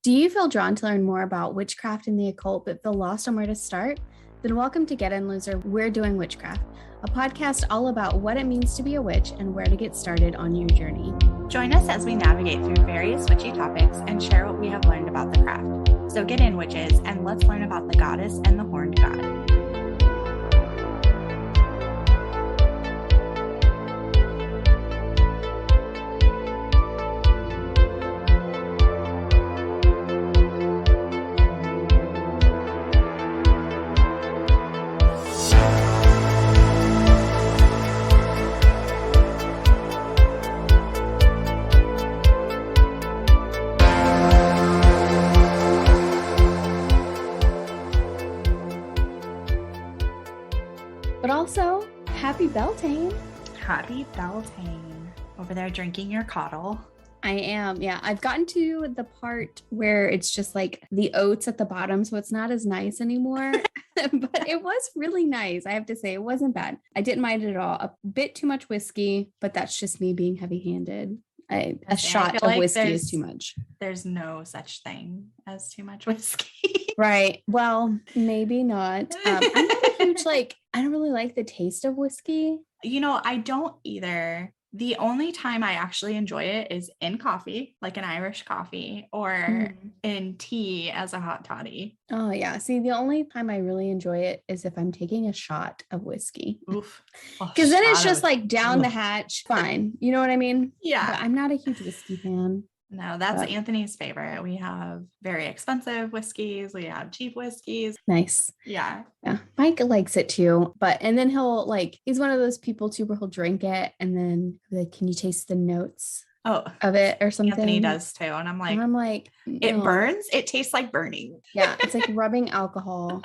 Do you feel drawn to learn more about witchcraft and the occult but feel lost on where to start? Then welcome to Get In Loser, We're Doing Witchcraft, a podcast all about what it means to be a witch and where to get started on your journey. Join us as we navigate through various witchy topics and share what we have learned about the craft. So get in, witches, and let's learn about the goddess and the horned god. Also, happy Beltane. Happy Beltane. Over there drinking your coddle. I am. Yeah. I've gotten to the part where it's just like the oats at the bottom. So it's not as nice anymore, but it was really nice. I have to say it wasn't bad. I didn't mind it at all. A bit too much whiskey, but that's just me being heavy handed. A shot of whiskey is too much. There's no such thing as too much whiskey. Right. Well, maybe not. I'm not a huge, I don't really like the taste of whiskey. I don't either. The only time I actually enjoy it is in coffee, like an Irish coffee, or in tea as a hot toddy. Oh, yeah. See, the only time I really enjoy it is if I'm taking a shot of whiskey. Oof. Because then it's just like down the hatch. Fine. You know what I mean? Yeah. But I'm not a huge whiskey fan. No, that's Anthony's favorite. We have very expensive whiskeys. We have cheap whiskeys. Nice. Yeah. Yeah. Mike likes it too. And then he'll he's one of those people too where he'll drink it and then can you taste the notes of it or something? Anthony does too. And I'm like, no. It burns. It tastes like burning. Yeah. It's like rubbing alcohol.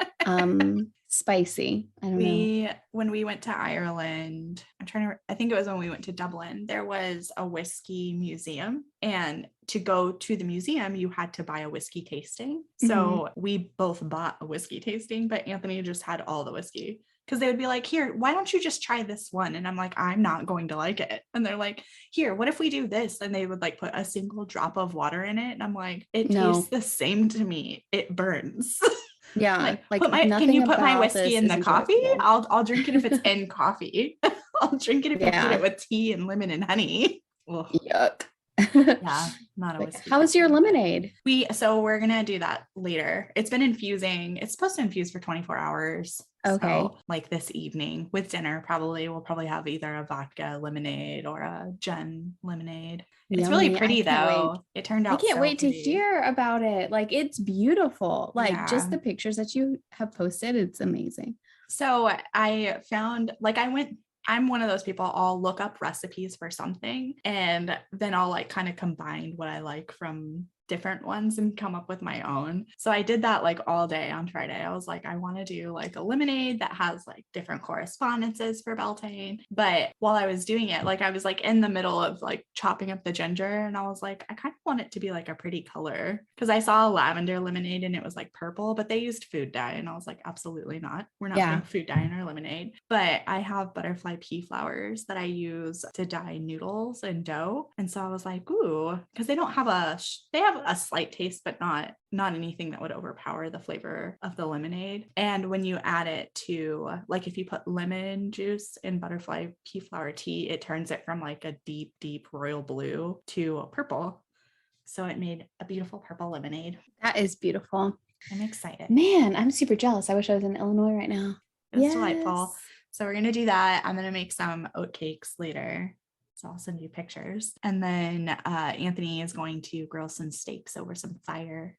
Spicy. I don't know. When we went to Ireland, I think it was when we went to Dublin, there was a whiskey museum, and to go to the museum, you had to buy a whiskey tasting. So we both bought a whiskey tasting, but Anthony just had all the whiskey. Because they would be like, here, why don't you just try this one? And I'm like, I'm not going to like it. And they're like, here, what if we do this? And they would put a single drop of water in it. And I'm like, it tastes the same to me. It burns. Yeah. Can you put my whiskey in the coffee? I'll drink it if it's in coffee. I'll drink it if you put it with tea and lemon and honey. Ugh. Yuck. Yeah, not a whiskey. How was your lemonade? So we're gonna do that later. It's been infusing. It's supposed to infuse for 24 hours. Okay. So, this evening with dinner, we'll probably have either a vodka lemonade or a gin lemonade. It's Yummy. really pretty though. It turned out. I can't wait to hear about it. It's beautiful. Just the pictures that you have posted. It's amazing. So I found I'm one of those people, I'll look up recipes for something and then I'll kind of combine what I like from different ones and come up with my own. So I did that all day on Friday. I was like, I want to do a lemonade that has different correspondences for Beltane. But while I was doing it, I was in the middle of chopping up the ginger and I was like, I kind of want it to be a pretty color because I saw a lavender lemonade and it was purple, but they used food dye and I was like, absolutely not. We're not putting food dye in our lemonade. But I have butterfly pea flowers that I use to dye noodles and dough. And so I was like, ooh, because they have a slight taste, but not anything that would overpower the flavor of the lemonade. And when you add it to if you put lemon juice in butterfly pea flower tea, it turns it from a deep royal blue to a purple. So it made a beautiful purple lemonade. That is beautiful. I'm excited. Man, I'm super jealous. I wish I was in Illinois right now. It's delightful. So we're going to do that. I'm going to make some oat cakes later. So I'll send you pictures. And then Anthony is going to grill some steaks over some fire.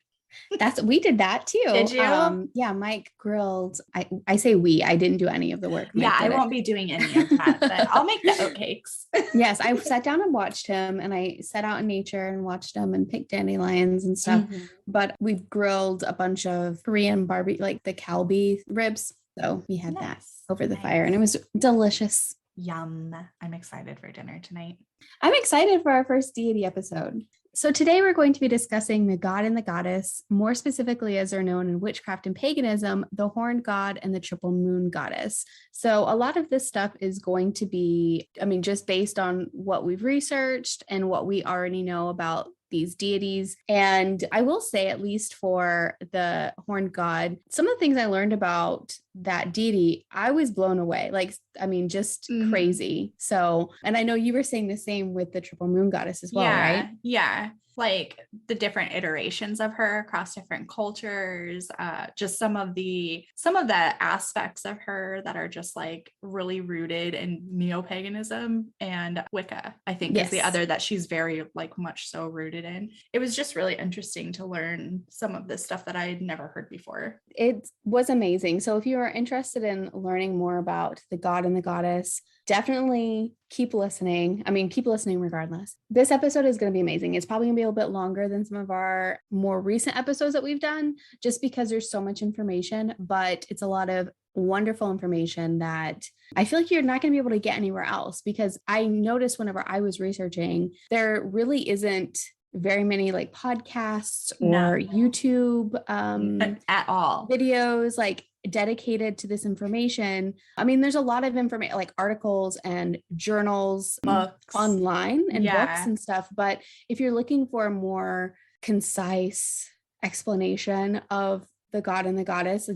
We did that too. Did you? Yeah, Mike grilled. I say we. I didn't do any of the work. Mike I won't be doing any of that, but I'll make the oat cakes. Yes, I sat down and watched him, and I sat out in nature and watched him and picked dandelions and stuff. But we grilled a bunch of Korean barbecue, the kalbi ribs. So we had that over the fire, and it was delicious. Yum. I'm excited for dinner tonight. I'm excited for our first deity episode. So today we're going to be discussing the god and the goddess, more specifically as they're known in witchcraft and paganism, the horned god and the triple moon goddess. So a lot of this stuff is going to be, just based on what we've researched and what we already know about these deities. And I will say, at least for the horned god, some of the things I learned about that deity, I was blown away. Like, I mean, just crazy. So, and I know you were saying the same with the triple moon goddess as well, right? Yeah. Like the different iterations of her across different cultures, just some of the aspects of her that are just like really rooted in neo-paganism, and Wicca, I think, is the other that she's very like much so rooted in. It was just really interesting to learn some of this stuff that I had never heard before. It was amazing. So if you are interested in learning more about the god and the goddess, definitely keep listening. I mean, keep listening regardless. This episode is going to be amazing. It's probably going to be a little bit longer than some of our more recent episodes that we've done, just because there's so much information, but it's a lot of wonderful information that I feel like you're not going to be able to get anywhere else. Because I noticed whenever I was researching, there really isn't very many like podcasts or YouTube at all videos like dedicated to this information. I mean, there's a lot of information, like articles and journals, books online, and books and stuff. But if you're looking for a more concise explanation of the god and the goddess,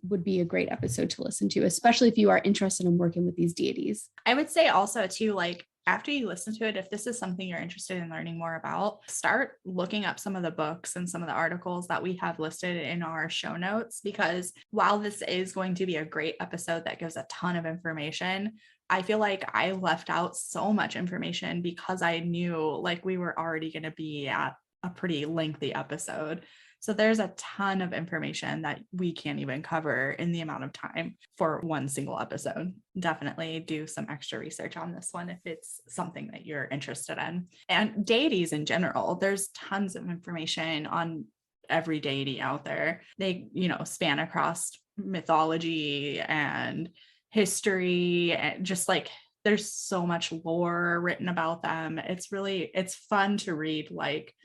would be a great episode to listen to, especially if you are interested in working with these deities. I would say also too, like, after you listen to it, if this is something you're interested in learning more about, start looking up some of the books and some of the articles that we have listed in our show notes, because while this is going to be a great episode that gives a ton of information, I feel like I left out so much information because I knew like we were already going to be at a pretty lengthy episode. So there's a ton of information that we can't even cover in the amount of time for one single episode. Definitely do some extra research on this one if it's something that you're interested in. And deities in general, there's tons of information on every deity out there. They, span across mythology and history, and just like there's so much lore written about them. It's fun to read like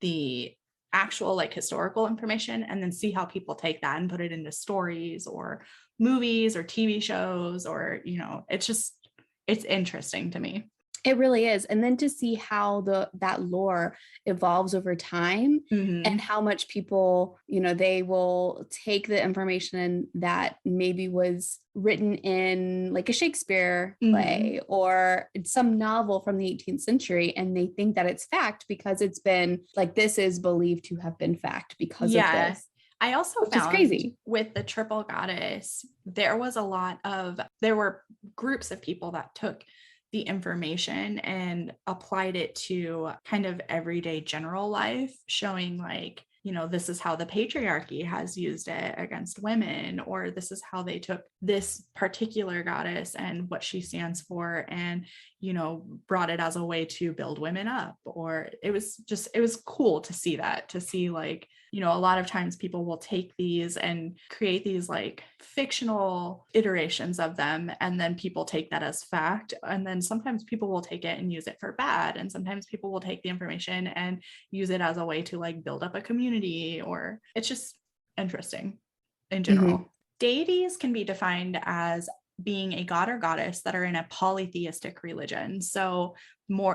the actual like historical information and then see how people take that and put it into stories or movies or TV shows, or it's interesting to me. It really is. And then to see how that lore evolves over time, and how much people, they will take the information that maybe was written in like a Shakespeare play or some novel from the 18th century, and they think that it's fact because it's been like, this is believed to have been fact because of this. I also found crazy with the triple goddess, there were groups of people that took the information and applied it to kind of everyday general life, showing like, this is how the patriarchy has used it against women, or this is how they took this particular goddess and what she stands for and, brought it as a way to build women up. Or it was cool to see that, to see like, a lot of times people will take these and create these like fictional iterations of them, and then people take that as fact. And then sometimes people will take it and use it for bad. And sometimes people will take the information and use it as a way to like build up a community, or it's just interesting in general. Deities can be defined as being a god or goddess that are in a polytheistic religion. So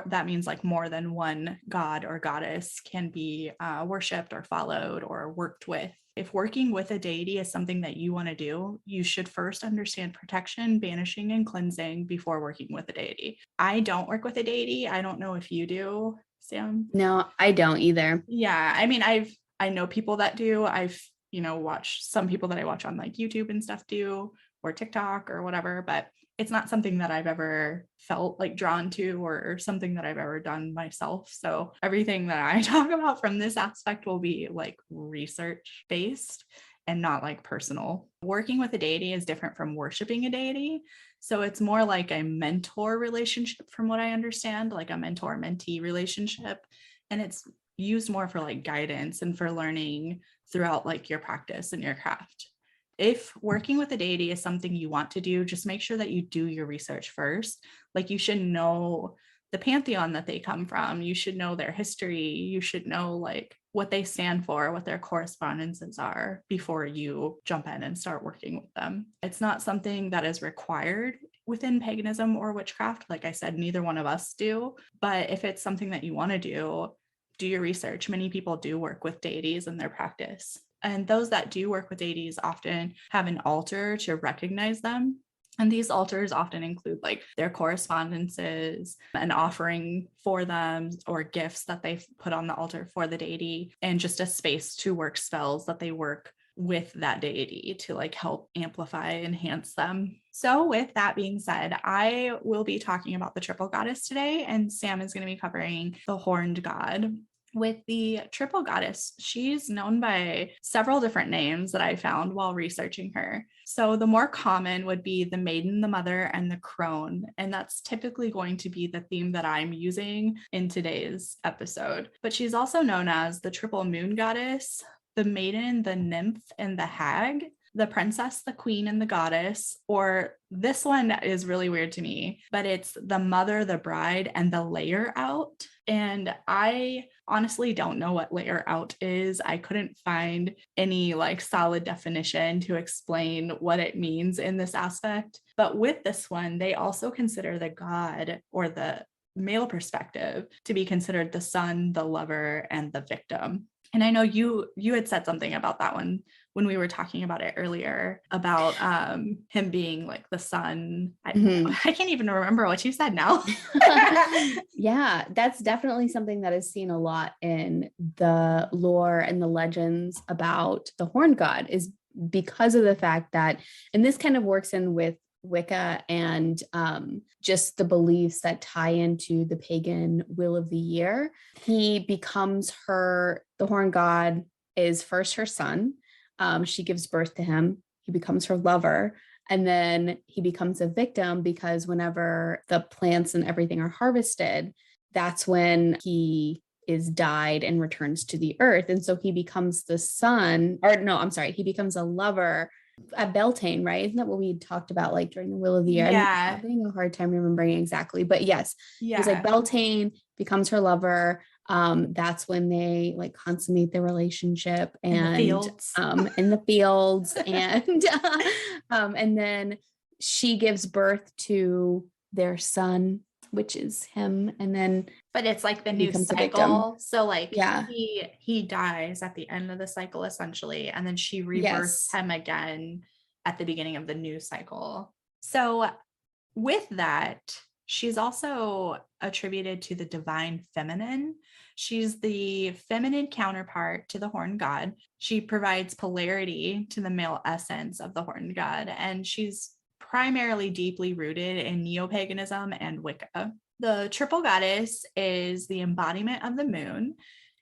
that means like more than one god or goddess can be worshipped or followed or worked with. If working with a deity is something that you want to do, you should first understand protection, banishing, and cleansing before working with a deity. I don't work with a deity. I don't know if you do, Sam. No, I don't either. Yeah. I mean, I know people that do. I've, watched some people that I watch on like YouTube and stuff do, or TikTok or whatever, but it's not something that I've ever felt like drawn to or something that I've ever done myself. So everything that I talk about from this aspect will be like research based and not like personal. Working with a deity is different from worshiping a deity. So it's more like a mentor relationship from what I understand, like a mentor-mentee relationship. And it's used more for like guidance and for learning throughout like your practice and your craft. If working with a deity is something you want to do, just make sure that you do your research first. Like you should know the pantheon that they come from. You should know their history. You should know like what they stand for, what their correspondences are before you jump in and start working with them. It's not something that is required within paganism or witchcraft. Like I said, neither one of us do. But if it's something that you want to do, do your research, many people do work with deities in their practice. And those that do work with deities often have an altar to recognize them. And these altars often include like their correspondences, an offering for them, or gifts that they've put on the altar for the deity, and just a space to work spells that they work with that deity to like help amplify, enhance them. So with that being said, I will be talking about the triple goddess today, and Sam is going to be covering the horned god. With the triple goddess, she's known by several different names that I found while researching her. So the more common would be the maiden, the mother, and the crone. And that's typically going to be the theme that I'm using in today's episode. But she's also known as the triple moon goddess, the maiden, the nymph, and the hag, the princess, the queen, and the goddess. Or this one is really weird to me, but it's the mother, the bride, and the layer out. And I honestly don't know what layer out is. I couldn't find any like solid definition to explain what it means in this aspect. But with this one, they also consider the god, or the male perspective, to be considered the son, the lover, and the victim. And I know you had said something about that one when we were talking about it earlier, about him being like the son. I can't even remember what you said now. Yeah, that's definitely something that is seen a lot in the lore and the legends about the horned god, is because of the fact that, and this kind of works in with Wicca and just the beliefs that tie into the pagan wheel of the year. He becomes the horned god is first her son. She gives birth to him. He becomes her lover. And then he becomes a victim, because whenever the plants and everything are harvested, that's when he is died and returns to the earth. And so he becomes the son, or no, I'm sorry, he becomes a lover at Beltane, right? Isn't that what we talked about like during the Wheel of the Year? Yeah. I'm having a hard time remembering exactly, but yes, yeah. He's like Beltane becomes her lover. That's when they like consummate their relationship, and in the fields, in the fields. And then she gives birth to their son, which is him. And then, but it's like the new cycle. So like, yeah, he dies at the end of the cycle essentially, and then she rebirths him again at the beginning of the new cycle. So with that, she's also attributed to the divine feminine. She's the feminine counterpart to the horned god. She provides polarity to the male essence of the horned god, and she's primarily deeply rooted in neo-paganism and Wicca. The triple goddess is the embodiment of the moon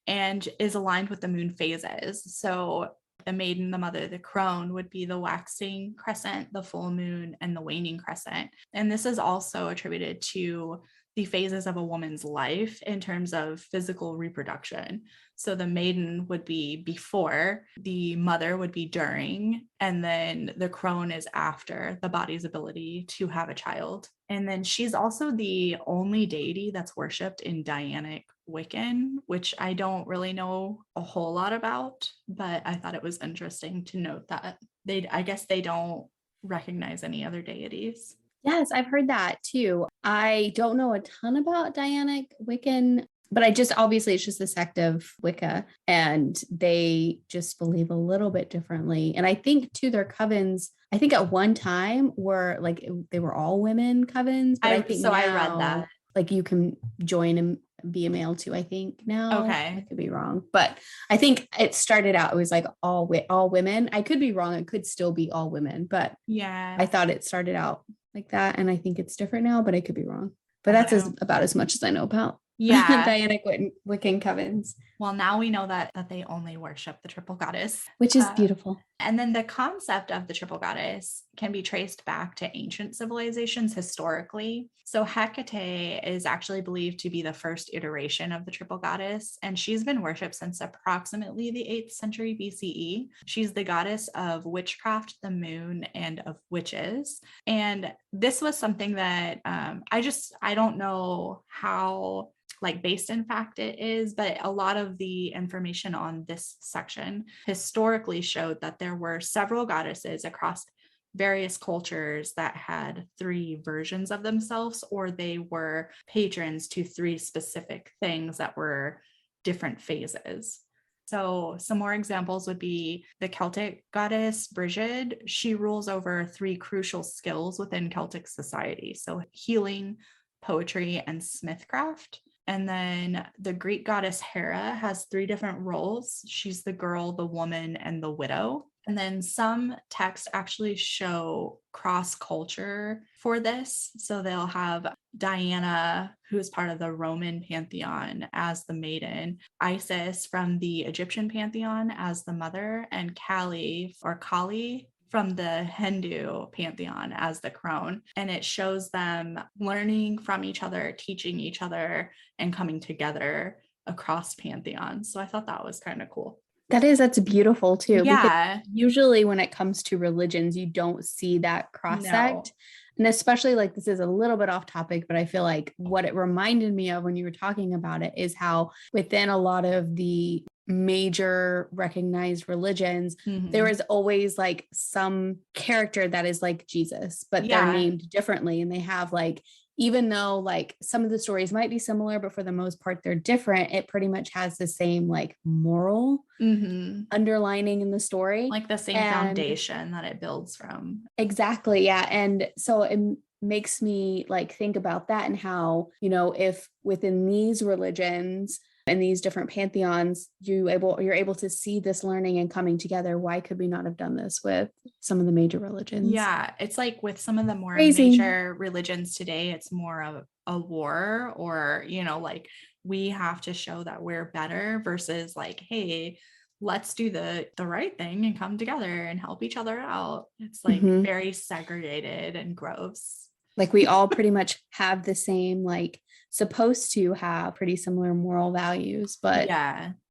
and is aligned with the moon phases. So the maiden, the mother, the crone would be the waxing crescent, the full moon, and the waning crescent. And this is also attributed to the phases of a woman's life in terms of physical reproduction. So the maiden would be before, the mother would be during, and then the crone is after the body's ability to have a child. And then she's also the only deity that's worshipped in Dianic Wiccan, which I don't really know a whole lot about, but I thought it was interesting to note that I guess they don't recognize any other deities. Yes, I've heard that too. I don't know a ton about Dianic Wiccan, but obviously it's just a sect of Wicca, and they just believe a little bit differently. And I think too, their covens, I think at one time were like, they were all women covens, but I think now, I read that. Like you can join and be a male too, I think now. Okay. I could be wrong, but I think it started out, it was like all women. I could be wrong. It could still be all women, but yeah, I thought it started out like that, and I think it's different now, but I could be wrong. But that's about as much as I know about Dianic Wiccan covens. Well, now we know that they only worship the triple goddess, which is beautiful. And then the concept of the triple goddess can be traced back to ancient civilizations historically. So Hecate is actually believed to be the first iteration of the triple goddess, and she's been worshipped since approximately the 8th century BCE. She's the goddess of witchcraft, the moon, and of witches. And this was something that I don't know how like based in fact it is, but a lot of the information on this section historically showed that there were several goddesses across various cultures that had 3 versions of themselves, or they were patrons to 3 specific things that were different phases. So some more examples would be the Celtic goddess Bridget. She rules over 3 crucial skills within Celtic society. So healing, poetry, and smithcraft. And then the Greek goddess Hera has 3 different roles. She's the girl, the woman, and the widow. And then some texts actually show cross culture for this. So they'll have Diana, who is part of the Roman pantheon, as the maiden, Isis from the Egyptian pantheon as the mother, and Kali or Kali from the Hindu pantheon as the crone. And it shows them learning from each other, teaching each other, and coming together across pantheons. So I thought that was kind of cool. That's beautiful too. Yeah. Because usually when it comes to religions, you don't see that cross sect. And especially like this is a little bit off topic, but I feel like what it reminded me of when you were talking about it is how within a lot of the major recognized religions, there is always like some character that is like Jesus, but they're named differently. And they have like, even though like some of the stories might be similar, but for the most part, they're different. It pretty much has the same like moral underlining in the story. Like the same foundation that it builds from. Exactly. Yeah. And so it makes me like think about that and how, you know, if within these religions and these different pantheons, you're able to see this learning and coming together. Why could we not have done this with some of the major religions? Yeah, it's like with some of the more major religions today, it's more of a war, or, you know, like we have to show that we're better versus like, hey, let's do the right thing and come together and help each other out. It's like very segregated and gross. Like we all pretty much have the same, like supposed to have pretty similar moral values, but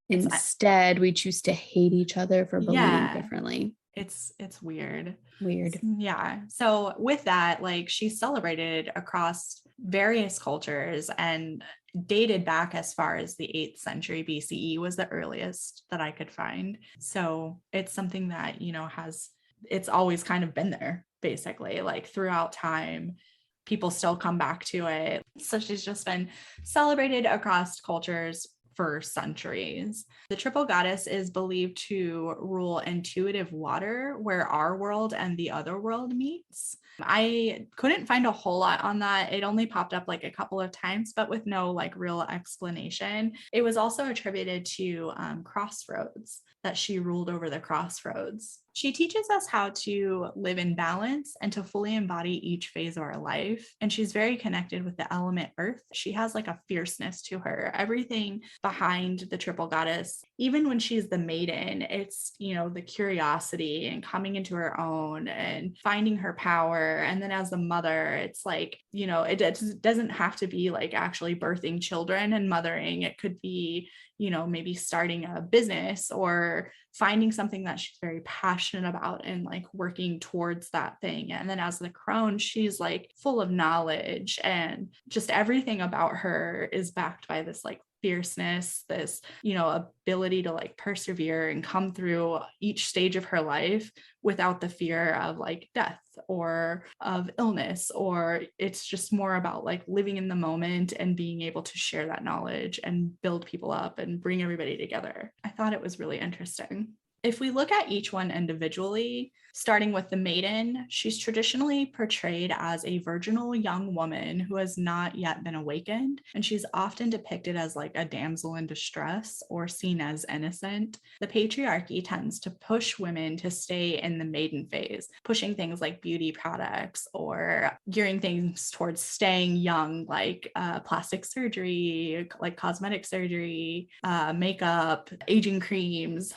instead we choose to hate each other for believing differently. It's weird. Weird. Yeah. So with that, like she's celebrated across various cultures and dated back as far as the 8th century BCE was the earliest that I could find. So it's something that, you know, it's always kind of been there basically, like throughout time. People still come back to it. So she's just been celebrated across cultures for centuries. The triple goddess is believed to rule intuitive water, where our world and the other world meets. I couldn't find a whole lot on that. It only popped up like a couple of times, but with no like real explanation. It was also attributed to crossroads, that she ruled over the crossroads. She teaches us how to live in balance and to fully embody each phase of our life. And she's very connected with the element earth. She has like a fierceness to her. Everything behind the triple goddess, even when she's the maiden, it's, you know, the curiosity and coming into her own and finding her power. And then as the mother, it's like, you know, it doesn't have to be like actually birthing children and mothering. It could be, you know, maybe starting a business or finding something that she's very passionate about and like working towards that thing. And then as the crone, she's like full of knowledge, and just everything about her is backed by this like fierceness, this, you know, ability to like persevere and come through each stage of her life without the fear of like death or of illness, or it's just more about like living in the moment and being able to share that knowledge and build people up and bring everybody together. I thought it was really interesting. If we look at each one individually, starting with the maiden, she's traditionally portrayed as a virginal young woman who has not yet been awakened, and she's often depicted as like a damsel in distress or seen as innocent. The patriarchy tends to push women to stay in the maiden phase, pushing things like beauty products or gearing things towards staying young, like plastic surgery, like cosmetic surgery, makeup, aging creams.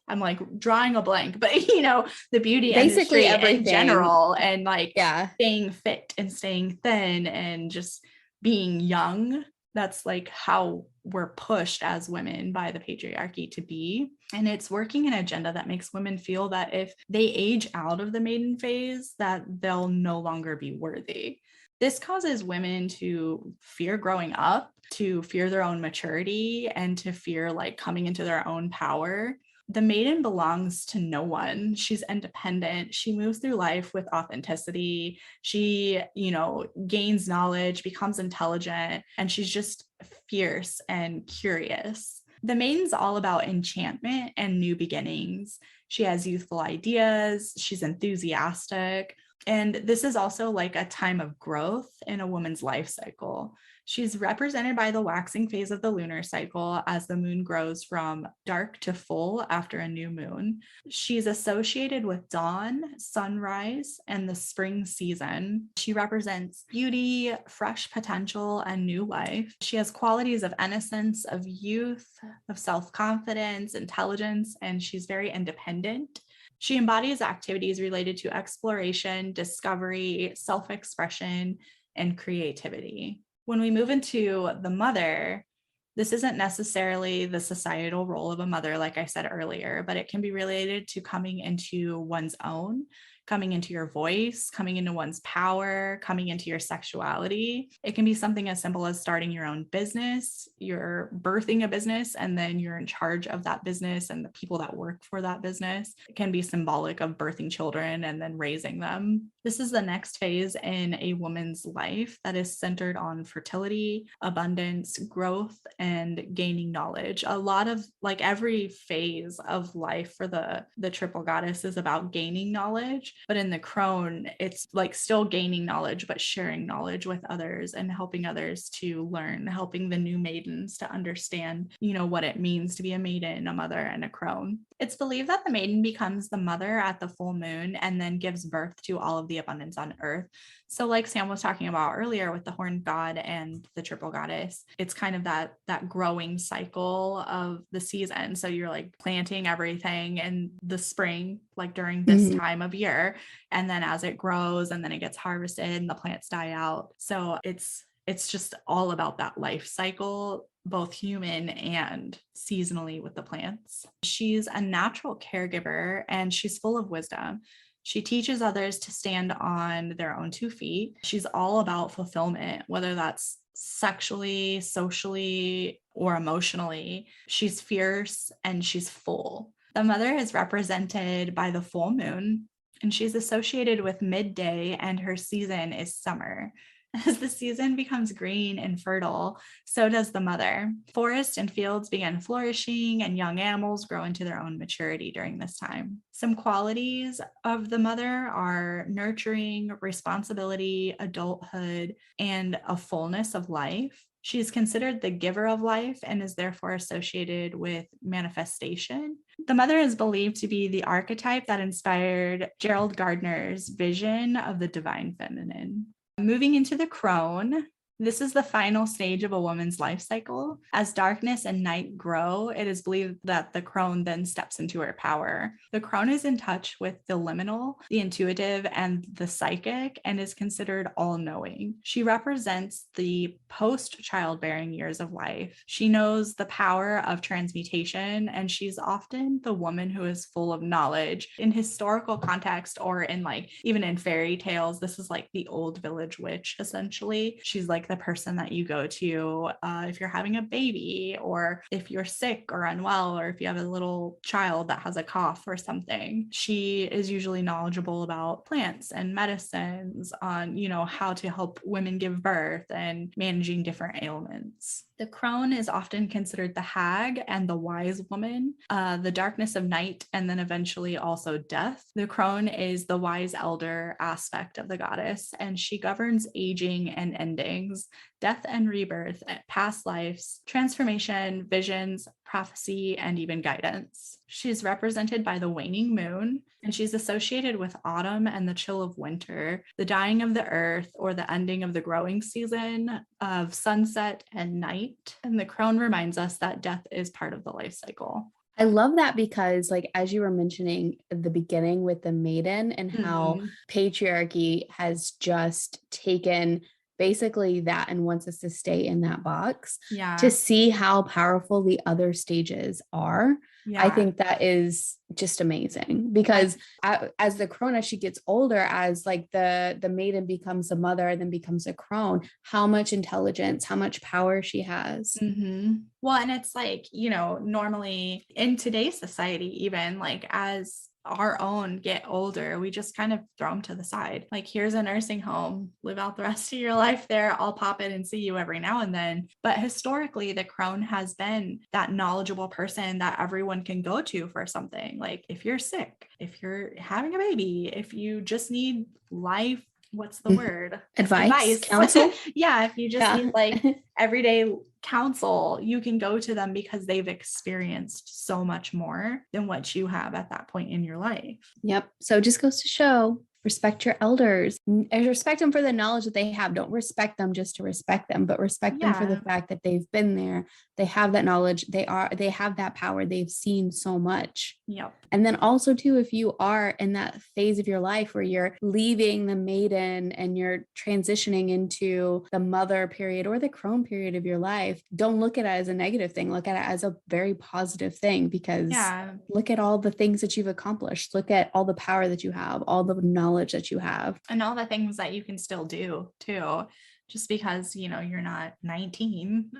I'm like drawing a blank, but you know, the beauty basically industry everything in general, and like staying fit and staying thin and just being young. That's like how we're pushed as women by the patriarchy to be. And it's working an agenda that makes women feel that if they age out of the maiden phase, that they'll no longer be worthy. This causes women to fear growing up, to fear their own maturity, and to fear like coming into their own power. The maiden belongs to no one. She's independent. She moves through life with authenticity. She, you know, gains knowledge, becomes intelligent, and she's just fierce and curious. The maiden's all about enchantment and new beginnings. She has youthful ideas. She's enthusiastic. And this is also like a time of growth in a woman's life cycle. She's represented by the waxing phase of the lunar cycle as the moon grows from dark to full after a new moon. She's associated with dawn, sunrise, and the spring season. She represents beauty, fresh potential, and new life. She has qualities of innocence, of youth, of self-confidence, intelligence, and she's very independent. She embodies activities related to exploration, discovery, self-expression, and creativity. When we move into the mother, this isn't necessarily the societal role of a mother, like I said earlier, but it can be related to coming into one's own, coming into your voice, coming into one's power, coming into your sexuality. It can be something as simple as starting your own business, you're birthing a business, and then you're in charge of that business and the people that work for that business. It can be symbolic of birthing children and then raising them. This is the next phase in a woman's life that is centered on fertility, abundance, growth, and gaining knowledge. A lot of like every phase of life for the triple goddess is about gaining knowledge. But in the crone, it's like still gaining knowledge, but sharing knowledge with others and helping others to learn, helping the new maidens to understand, what it means to be a maiden, a mother, and a crone. It's believed that the maiden becomes the mother at the full moon and then gives birth to all of the abundance on earth. So like Sam was talking about earlier with the horned god and the triple goddess, it's kind of that growing cycle of the season. So you're like planting everything in the spring, like during this time of year. And then as it grows and then it gets harvested and the plants die out. So it's just all about that life cycle, both human and seasonally with the plants. She's a natural caregiver and she's full of wisdom. She teaches others to stand on their own 2 feet. She's all about fulfillment, whether that's sexually, socially, or emotionally. She's fierce and she's full. The mother is represented by the full moon, and she's associated with midday, and her season is summer. As the season becomes green and fertile, so does the mother. Forests and fields begin flourishing, and young animals grow into their own maturity during this time. Some qualities of the mother are nurturing, responsibility, adulthood, and a fullness of life. She's considered the giver of life and is therefore associated with manifestation. The mother is believed to be the archetype that inspired Gerald Gardner's vision of the divine feminine. Moving into the crone, this is the final stage of a woman's life cycle. As darkness and night grow, it is believed that the crone then steps into her power. The crone is in touch with the liminal, the intuitive, and the psychic, and is considered all-knowing. She represents the post-childbearing years of life. She knows the power of transmutation, and she's often the woman who is full of knowledge. In historical context, or in even in fairy tales, this is like the old village witch, essentially. She's like the person that you go to if you're having a baby, or if you're sick or unwell, or if you have a little child that has a cough or something. She is usually knowledgeable about plants and medicines on, how to help women give birth and managing different ailments. The crone is often considered the hag and the wise woman, the darkness of night, and then eventually also death. The crone is the wise elder aspect of the goddess, and she governs aging and endings, death and rebirth, past lives, transformation, visions, prophecy, and even guidance. She's represented by the waning moon, and she's associated with autumn and the chill of winter, the dying of the earth, or the ending of the growing season, of sunset and night. And the crone reminds us that death is part of the life cycle. I love that because, as you were mentioning at the beginning with the maiden and how patriarchy has just taken basically that and wants us to stay in that box, to see how powerful the other stages are. I think that is just amazing because as the crone, as she gets older, as the maiden becomes a mother, then becomes a crone, how much intelligence, how much power she has. Well, and it's normally in today's society, even as our own get older, we just kind of throw them to the side. Like, here's a nursing home, live out the rest of your life there. I'll pop in and see you every now and then. But historically, the crone has been that knowledgeable person that everyone can go to for something. Like, if you're sick, if you're having a baby, if you just need life, what's the word? Advice. Counsel. Yeah. If you just need like everyday counsel, you can go to them because they've experienced so much more than what you have at that point in your life. Yep. So it just goes to show, respect your elders and respect them for the knowledge that they have. Don't respect them just to respect them, but respect them for the fact that they've been there. They have that knowledge. They have that power. They've seen so much. Yep. And then also too, if you are in that phase of your life where you're leaving the maiden and you're transitioning into the mother period or the crone period of your life, don't look at it as a negative thing. Look at it as a very positive thing, because look at all the things that you've accomplished. Look at all the power that you have, all the knowledge that you have, and all the things that you can still do too. Just because, you know, you're not 19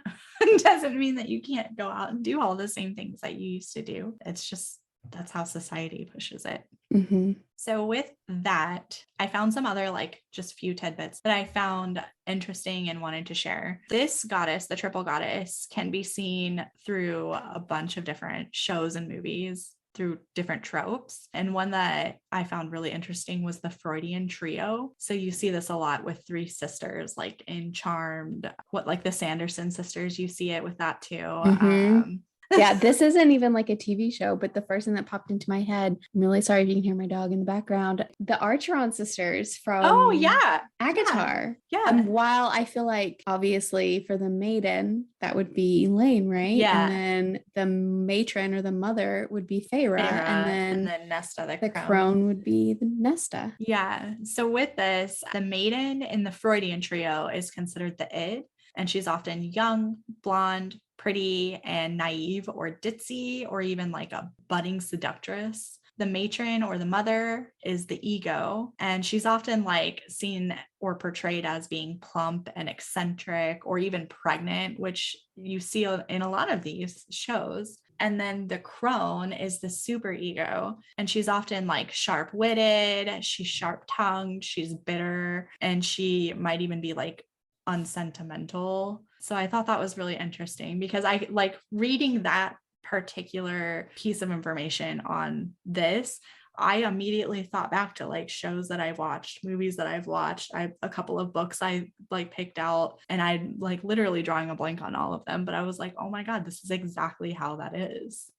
doesn't mean that you can't go out and do all the same things that you used to do. It's just, that's how society pushes it. Mm-hmm. So with that, I found some other like just few tidbits that I found interesting and wanted to share. This goddess, the triple goddess, can be seen through a bunch of different shows and movies, through different tropes. And one that I found really interesting was the Freudian trio. So you see this a lot with three sisters, like in Charmed, like the Sanderson sisters, you see it with that too. Mm-hmm. Yeah, this isn't even like a TV show, but the first thing that popped into my head, I'm really sorry if you can hear my dog in the background, the Archeron sisters from Agatar. Yeah. While I feel like obviously for the maiden, that would be Elaine, right? Yeah. And then the matron or the mother would be Feyre. And then Nesta, the crone would be the Nesta. Yeah. So with this, the maiden in the Freudian trio is considered the id, and she's often young, blonde, pretty, and naive or ditzy, or even like a budding seductress. The matron or the mother is the ego, and she's often like seen or portrayed as being plump and eccentric or even pregnant, which you see in a lot of these shows. And then the crone is the super ego, and she's often like sharp-witted, she's sharp-tongued, she's bitter, and she might even be like unsentimental. So I thought that was really interesting, because I like reading that particular piece of information on this. I immediately thought back to like shows that I've watched, movies that I've watched. I have a couple of books I like picked out, and I like literally drawing a blank on all of them, but I was like, oh my God, this is exactly how that is.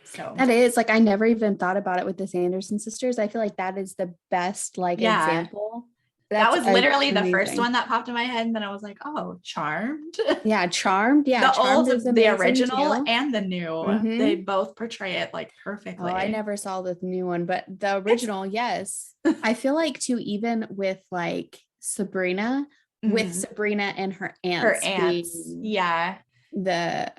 So that is like, I never even thought about it with the Sanderson sisters. I feel like that is the best example. That was literally the first one that popped in my head. And then I was like, oh, Charmed. Yeah, Charmed. Yeah, the Charmed old, the original too. and the new. Mm-hmm. They both portray it like perfectly. Oh, I never saw the new one, but the original, yes. I feel like too, even with like Sabrina, with Sabrina and her aunts. Yeah. The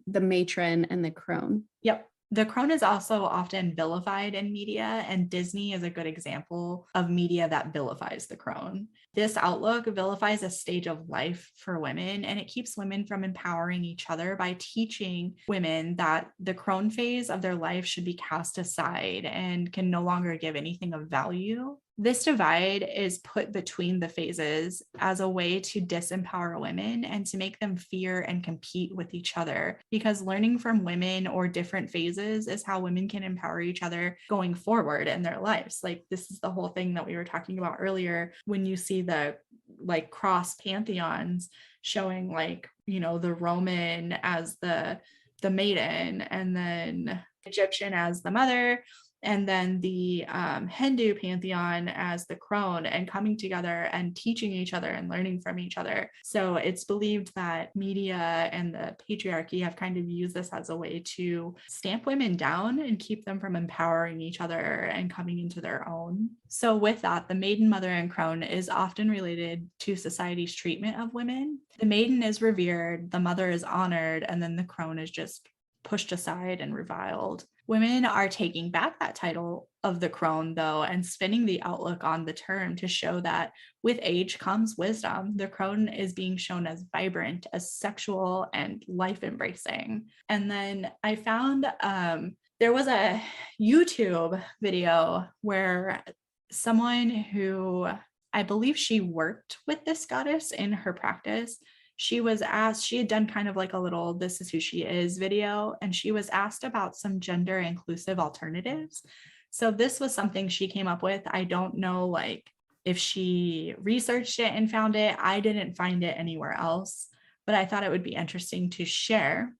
matron and the crone. Yep. The crone is also often vilified in media, and Disney is a good example of media that vilifies the crone. This outlook vilifies a stage of life for women, and it keeps women from empowering each other by teaching women that the crone phase of their life should be cast aside and can no longer give anything of value. This divide is put between the phases as a way to disempower women and to make them fear and compete with each other, because learning from women or different phases is how women can empower each other going forward in their lives. Like, this is the whole thing that we were talking about earlier, when you see the like cross pantheons showing like, you know, the Roman as the maiden, and then Egyptian as the mother, and then the Hindu pantheon as the crone, and coming together and teaching each other and learning from each other. So it's believed that media and the patriarchy have kind of used this as a way to stamp women down and keep them from empowering each other and coming into their own. So with that, the maiden, mother, and crone is often related to society's treatment of women. The maiden is revered, the mother is honored, and then the crone is just pushed aside and reviled. Women are taking back that title of the crone, though, and spinning the outlook on the term to show that with age comes wisdom. The crone is being shown as vibrant, as sexual, and life-embracing. And then I found there was a YouTube video where someone who, I believe she worked with this goddess in her practice, she was asked, she had done kind of like a little "this is who she is" video, and she was asked about some gender inclusive alternatives. So this was something she came up with. I don't know like if she researched it and found it. I didn't find it anywhere else, but I thought it would be interesting to share,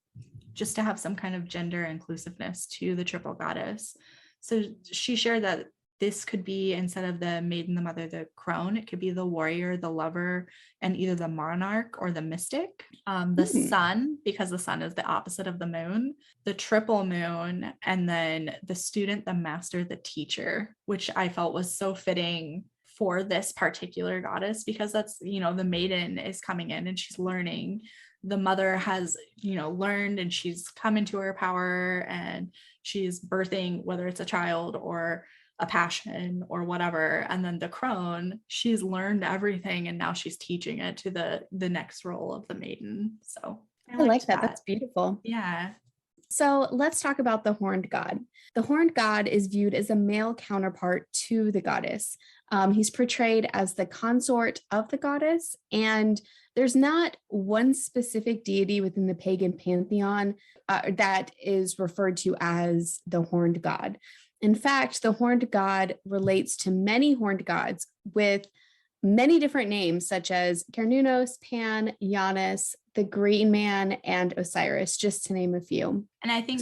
just to have some kind of gender inclusiveness to the triple goddess. So she shared that this could be, instead of the maiden, the mother, the crone, it could be the warrior, the lover, and either the monarch or the mystic. The sun, because the sun is the opposite of the moon, the triple moon, and then the student, the master, the teacher, which I felt was so fitting for this particular goddess, because that's, you know, the maiden is coming in and she's learning. The mother has, you know, learned and she's come into her power and she's birthing, whether it's a child or a passion or whatever. And then the crone, she's learned everything and now she's teaching it to the next role of the maiden. So I like that. That's beautiful. Yeah. So let's talk about the horned god. The horned god is viewed as a male counterpart to the goddess. He's portrayed as the consort of the goddess, and there's not one specific deity within the pagan pantheon that is referred to as the horned god. In fact, the horned god relates to many horned gods with many different names, such as Cernunnos, Pan, Janus, the Green Man, and Osiris, just to name a few. And I think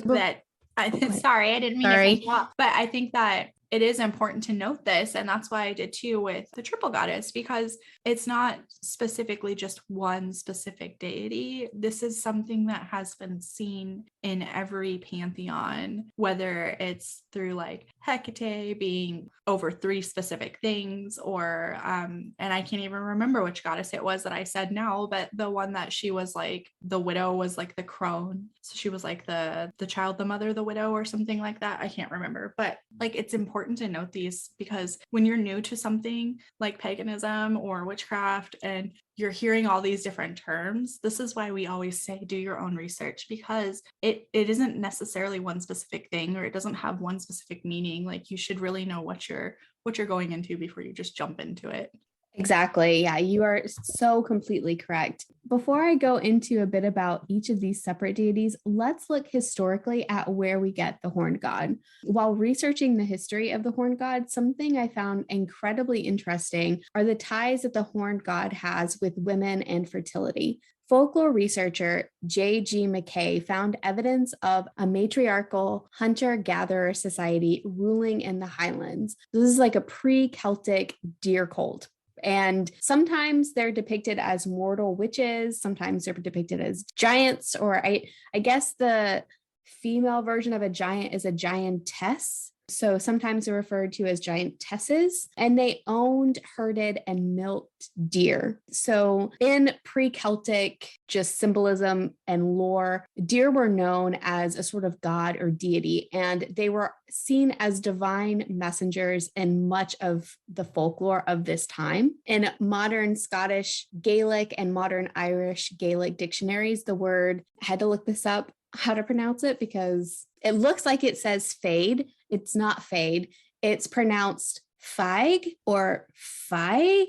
sorry, I didn't mean to cut you off, but I think that it is important to note this. And that's why I did too with the triple goddess, because it's not specifically just one specific deity. This is something that has been seen in every pantheon, whether it's through like Hecate being over 3 specific things, or and I can't even remember which goddess it was that I said now, but the one that she was like, the widow was like the crone. So she was like the child, the mother, the widow, or something like that. I can't remember, but like, it's important to note these, because when you're new to something like paganism or witchcraft and you're hearing all these different terms, this is why we always say do your own research, because it isn't necessarily one specific thing, or it doesn't have one specific meaning. Like, you should really know what you're going into before you just jump into it. Exactly. Yeah, you are so completely correct. Before I go into a bit about each of these separate deities, let's look historically at where we get the horned god. While researching the history of the horned god, something I found incredibly interesting are the ties that the horned god has with women and fertility. Folklore researcher J.G. McKay found evidence of a matriarchal hunter-gatherer society ruling in the Highlands. This is like a pre-Celtic deer cult. And sometimes they're depicted as mortal witches. Sometimes they're depicted as giants, or I guess the female version of a giant is a giantess. So sometimes they're referred to as giantesses, and they owned, herded, and milked deer. So in pre-Celtic just symbolism and lore, deer were known as a sort of god or deity, and they were seen as divine messengers in much of the folklore of this time. In modern Scottish Gaelic and modern Irish Gaelic dictionaries, the word, I had to look this up, how to pronounce it, because it looks like it says fade. It's not fade. It's pronounced fig or fi.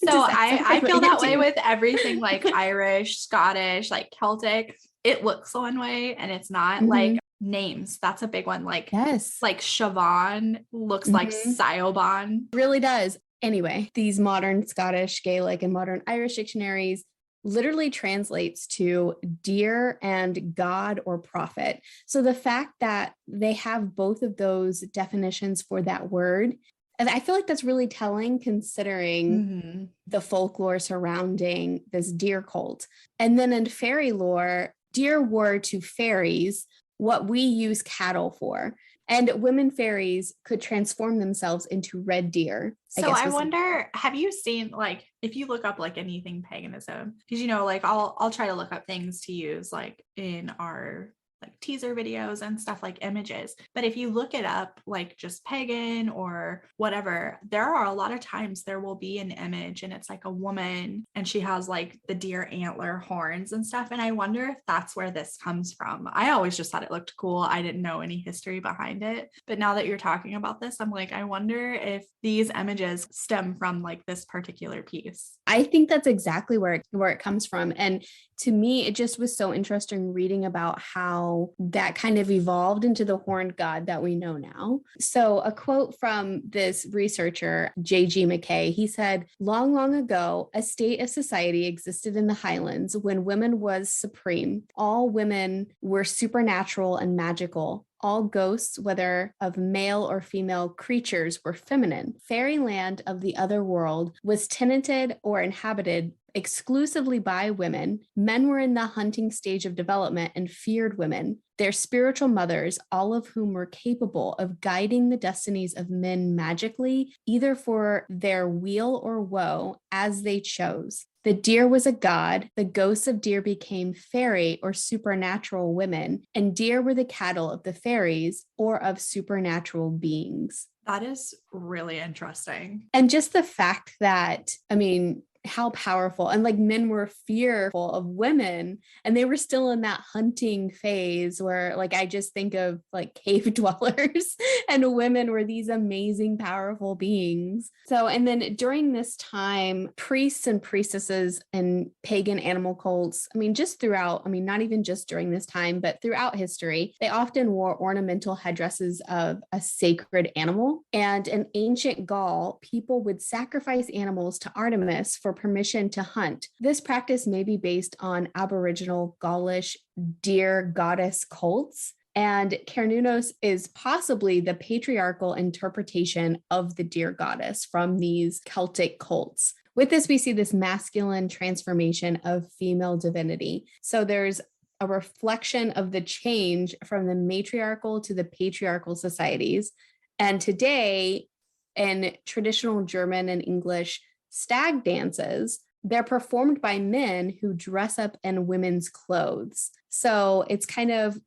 So I feel that way with everything like Irish, Scottish, like Celtic. It looks one way and it's not. Like names, that's a big one. Like, yes, like Siobhan looks like Siobhan. Really does. Anyway, these modern Scottish, Gaelic, and modern Irish dictionaries literally translates to deer and God or prophet. So the fact that they have both of those definitions for that word, and I feel like that's really telling, considering the folklore surrounding this deer cult. And then in fairy lore, deer were to fairies what we use cattle for. And women fairies could transform themselves into red deer. So I wonder, have you seen, like, if you look up like anything paganism, because, you know, like I'll try to look up things to use like in our like teaser videos and stuff, like images. But if you look it up, like just pagan or whatever, there are a lot of times there will be an image and it's like a woman and she has like the deer antler horns and stuff. And I wonder if that's where this comes from. I always just thought it looked cool. I didn't know any history behind it. But now that you're talking about this, I'm like, I wonder if these images stem from like this particular piece. I think that's exactly where it comes from. And to me, it just was so interesting reading about how that kind of evolved into the horned god that we know now. So a quote from this researcher, J.G. McKay, he said, long, long ago, a state of society existed in the Highlands when women was supreme. All women were supernatural and magical. All ghosts, whether of male or female creatures, were feminine. Fairyland of the other world was tenanted or inhabited exclusively by women. Men were in the hunting stage of development and feared women. Their spiritual mothers, all of whom were capable of guiding the destinies of men magically, either for their weal or woe, as they chose. The deer was a god, the ghosts of deer became fairy or supernatural women, and deer were the cattle of the fairies or of supernatural beings. That is really interesting. And just the fact that, I mean, how powerful, and like men were fearful of women and they were still in that hunting phase where like I just think of like cave dwellers and women were these amazing powerful beings. So and then during this time, priests and priestesses and pagan animal cults, I mean just throughout, I mean not even just during this time but throughout history, they often wore ornamental headdresses of a sacred animal. And in ancient Gaul, people would sacrifice animals to Artemis for permission to hunt. This practice may be based on Aboriginal Gaulish deer goddess cults, and Cernunnos is possibly the patriarchal interpretation of the deer goddess from these Celtic cults. With this, we see this masculine transformation of female divinity. So there's a reflection of the change from the matriarchal to the patriarchal societies. And today, in traditional German and English stag dances, they're performed by men who dress up in women's clothes. So it's kind of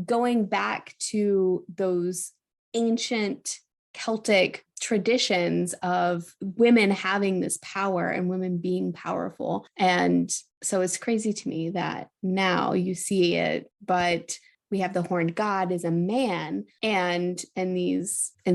going back to those ancient Celtic traditions of women having this power and women being powerful. And so it's crazy to me that now you see it, but we have the horned god as a man, and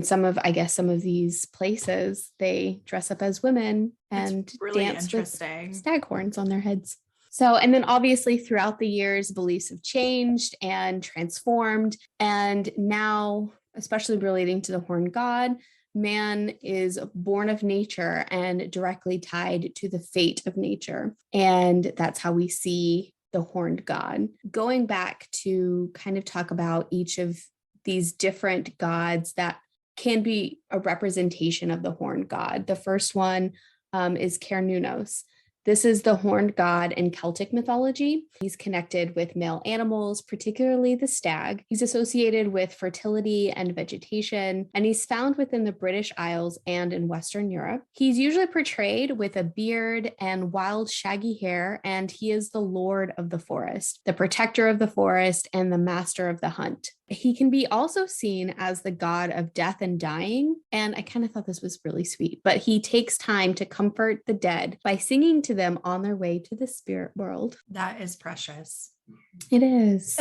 some of these places they dress up as women and really dance with stag horns on their heads. So, and then obviously throughout the years, beliefs have changed and transformed. And now, especially relating to the horned god, man is born of nature and directly tied to the fate of nature. And that's how we see the horned god. Going back to kind of talk about each of these different gods that can be a representation of the horned god. The first one is Cernunnos. This is the horned god in Celtic mythology. He's connected with male animals, particularly the stag. He's associated with fertility and vegetation, and he's found within the British Isles and in Western Europe. He's usually portrayed with a beard and wild shaggy hair, and he is the lord of the forest, the protector of the forest, and the master of the hunt. He can be also seen as the god of death and dying, and I kind of thought this was really sweet, but he takes time to comfort the dead by singing to them on their way to the spirit world. That is precious. It is.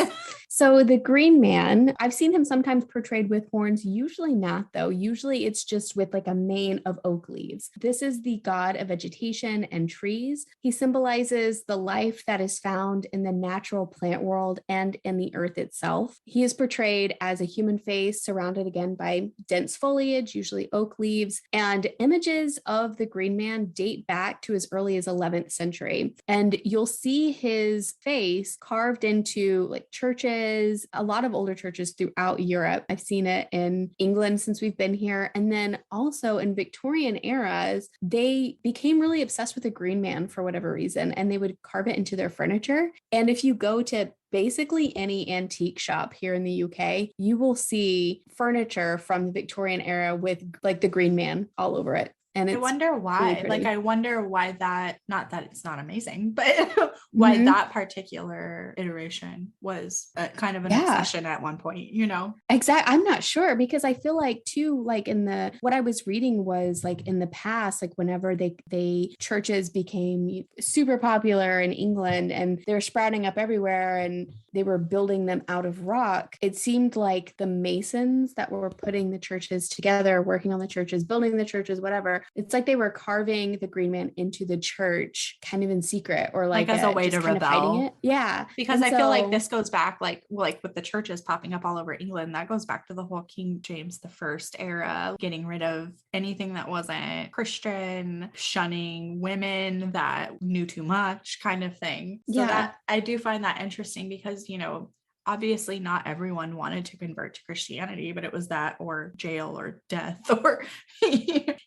So the green man, I've seen him sometimes portrayed with horns, usually not though. Usually it's just with like a mane of oak leaves. This is the god of vegetation and trees. He symbolizes the life that is found in the natural plant world and in the earth itself. He is portrayed as a human face surrounded again by dense foliage, usually oak leaves, and images of the green man date back to as early as 11th century. And you'll see his face carved into like churches, a lot of older churches throughout Europe. I've seen it in England since we've been here. And then also in Victorian eras, they became really obsessed with the green man for whatever reason, and they would carve it into their furniture. And if you go to basically any antique shop here in the UK, you will see furniture from the Victorian era with like the green man all over it. And I it's wonder really why. Like, pretty. I wonder why that, not that it's not amazing, but why Mhm. that particular iteration was kind of an Yeah. obsession at one point, you know? Exactly. I'm not sure because I feel like too, like in the what I was reading was like in the past, like whenever they churches became super popular in England and they're sprouting up everywhere and they were building them out of rock, it seemed like the masons that were putting the churches together, working on the churches, building the churches, whatever, it's like they were carving the green man into the church kind of in secret or Like like as a way just to kind of hiding rebel. it. Yeah. Because And I feel like so this goes back, like with the churches popping up all over England, that goes back to the whole King James the First era, getting rid of anything that wasn't Christian, shunning women that knew too much, kind of thing. So yeah. that I do find that interesting because, you know, obviously not everyone wanted to convert to Christianity, but it was that or jail or death or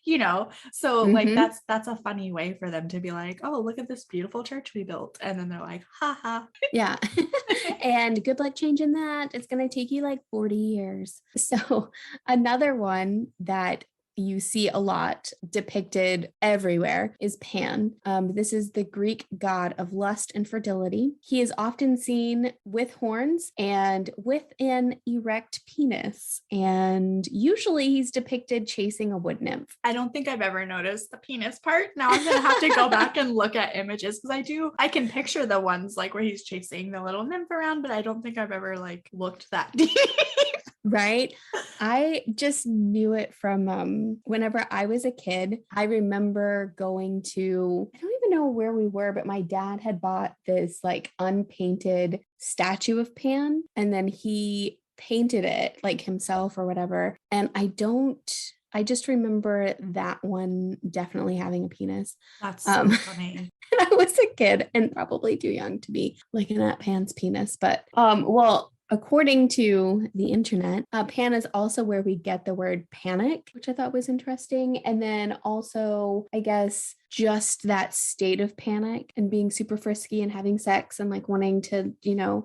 you know. So like Mm-hmm. that's a funny way for them to be like, oh, look at this beautiful church we built. And then they're like, haha. Yeah. And good luck changing that. It's going to take you like 40 years. So, another one that you see a lot depicted everywhere is Pan. This is the Greek god of lust and fertility. He is often seen with horns and with an erect penis. And usually he's depicted chasing a wood nymph. I don't think I've ever noticed the penis part. Now I'm gonna have to go back and look at images because I can picture the ones like where he's chasing the little nymph around, but I don't think I've ever like looked that deep. Right. I just knew it from whenever I was a kid. I remember going to, I don't even know where we were, but my dad had bought this like unpainted statue of Pan and then he painted it like himself or whatever. And I just remember that one definitely having a penis. That's so funny. And I was a kid and probably too young to be looking at Pan's penis, but well, according to the internet, Pan is also where we get the word panic, which I thought was interesting. And then also, I guess, just that state of panic and being super frisky and having sex and like wanting to,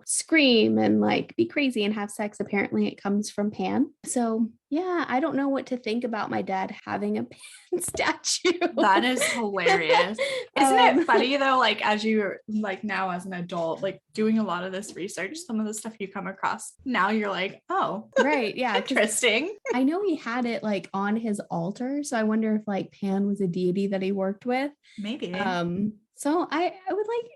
scream and like be crazy and have sex. Apparently, it comes from Pan. So, yeah, I don't know what to think about my dad having a Pan statue. That is hilarious. Isn't it funny though, like as you're like now as an adult, like doing a lot of this research, some of the stuff you come across now you're like, oh, right. Yeah. interesting. I know he had it like on his altar. So I wonder if like Pan was a deity that he worked with. Maybe. So I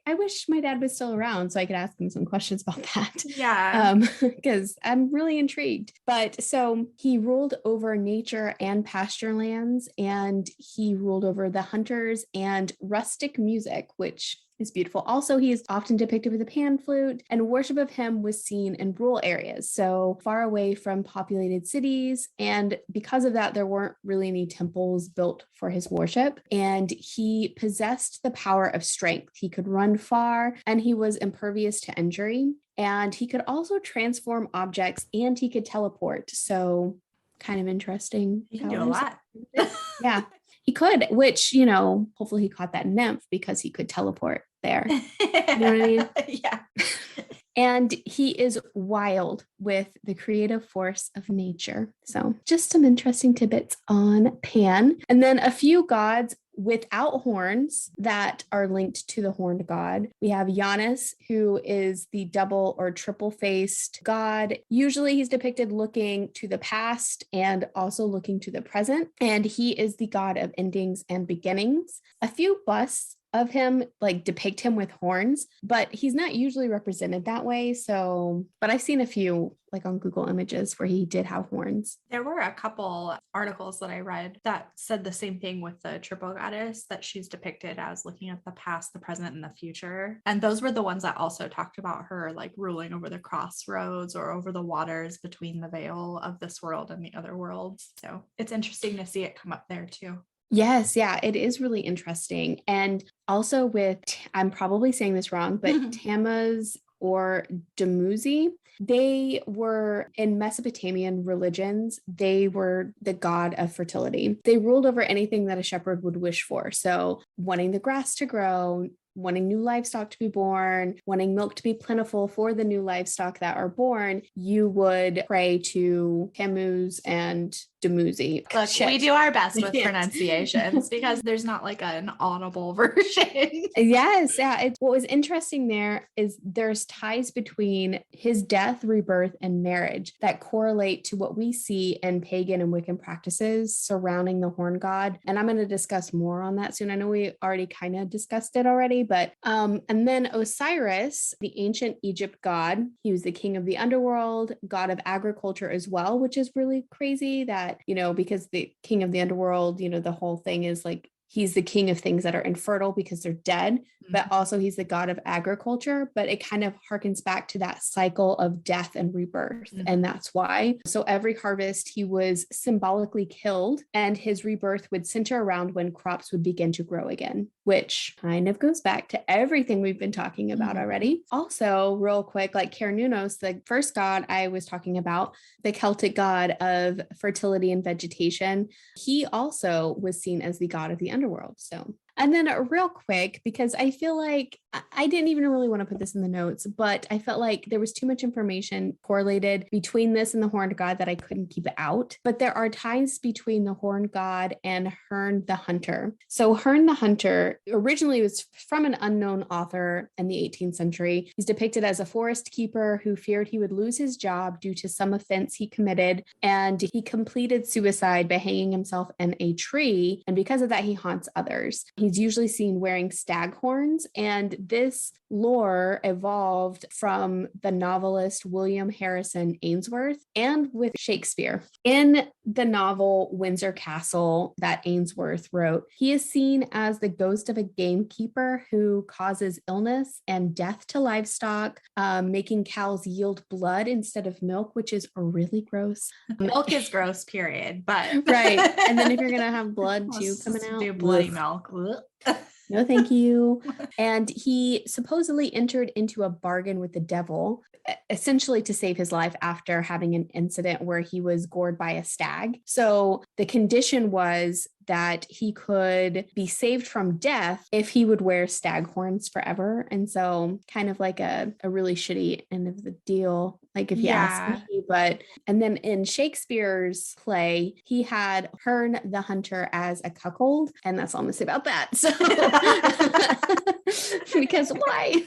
wish my dad was still around so I could ask him some questions about that. Yeah. Because I'm really intrigued. But so he ruled over nature and pasture lands, and he ruled over the hunters and rustic music, which is beautiful. Also, he is often depicted with a pan flute, and worship of him was seen in rural areas, so far away from populated cities. And because of that, there weren't really any temples built for his worship. And he possessed the power of strength. He could run far, and he was impervious to injury. And he could also transform objects, and he could teleport. So kind of interesting. You can do a lot. Yeah. He could, which, hopefully he caught that nymph because he could teleport there. You know what I mean? Yeah. And he is wild with the creative force of nature. So just some interesting tidbits on Pan. And then a few gods without horns that are linked to the horned god. We have Janus, who is the double or triple faced god. Usually he's depicted looking to the past and also looking to the present. And he is the god of endings and beginnings. A few busts of him like depict him with horns, but he's not usually represented that way. So, but I've seen a few like on Google Images where he did have horns. There were a couple articles that I read that said the same thing with the triple goddess, that she's depicted as looking at the past, the present, and the future. And those were the ones that also talked about her like ruling over the crossroads or over the waters between the veil of this world and the other worlds. So it's interesting to see it come up there too. Yes, yeah, it is really interesting. And also with, I'm probably saying this wrong, but Tammuz or Dumuzi, they were in Mesopotamian religions, they were the god of fertility. They ruled over anything that a shepherd would wish for. So wanting the grass to grow, wanting new livestock to be born, wanting milk to be plentiful for the new livestock that are born, you would pray to Tammuz and Dumuzi. Look, we do our best with Yes. pronunciations because there's not like an audible version. Yes. Yeah. What was interesting there is there's ties between his death, rebirth, and marriage that correlate to what we see in pagan and Wiccan practices surrounding the horn god. And I'm going to discuss more on that soon. I know we already kind of discussed it already, but, and then Osiris, the ancient Egypt god, he was the king of the underworld, god of agriculture as well, which is really crazy that, because the king of the underworld, the whole thing is like, he's the king of things that are infertile because they're dead, but also he's the god of agriculture. But it kind of harkens back to that cycle of death and rebirth. And that's why. So every harvest, he was symbolically killed, and his rebirth would center around when crops would begin to grow again, which kind of goes back to everything we've been talking about already. Also, real quick, like Cernunnos, the first god I was talking about, the Celtic god of fertility and vegetation, he also was seen as the god of the underworld. So, and then real quick, because I feel like I didn't even really want to put this in the notes, but I felt like there was too much information correlated between this and the horned god that I couldn't keep it out. But there are ties between the horned god and Herne the Hunter. So Herne the Hunter originally was from an unknown author in the 18th century. He's depicted as a forest keeper who feared he would lose his job due to some offense he committed, and he completed suicide by hanging himself in a tree. And because of that, he haunts others. He's usually seen wearing stag horns, and this lore evolved from the novelist William Harrison Ainsworth and with Shakespeare. In the novel Windsor Castle that Ainsworth wrote, he is seen as the ghost of a gamekeeper who causes illness and death to livestock, making cows yield blood instead of milk, which is really gross. Milk is gross, period. But right. And then if you're gonna have blood too coming out, do bloody milk. No, thank you. And he supposedly entered into a bargain with the devil, essentially to save his life after having an incident where he was gored by a stag. So the condition was that he could be saved from death if he would wear stag horns forever. And so kind of like a really shitty end of the deal, like if you ask me. But, and then in Shakespeare's play, he had Herne the Hunter as a cuckold. And that's all I'm gonna say about that. So because why?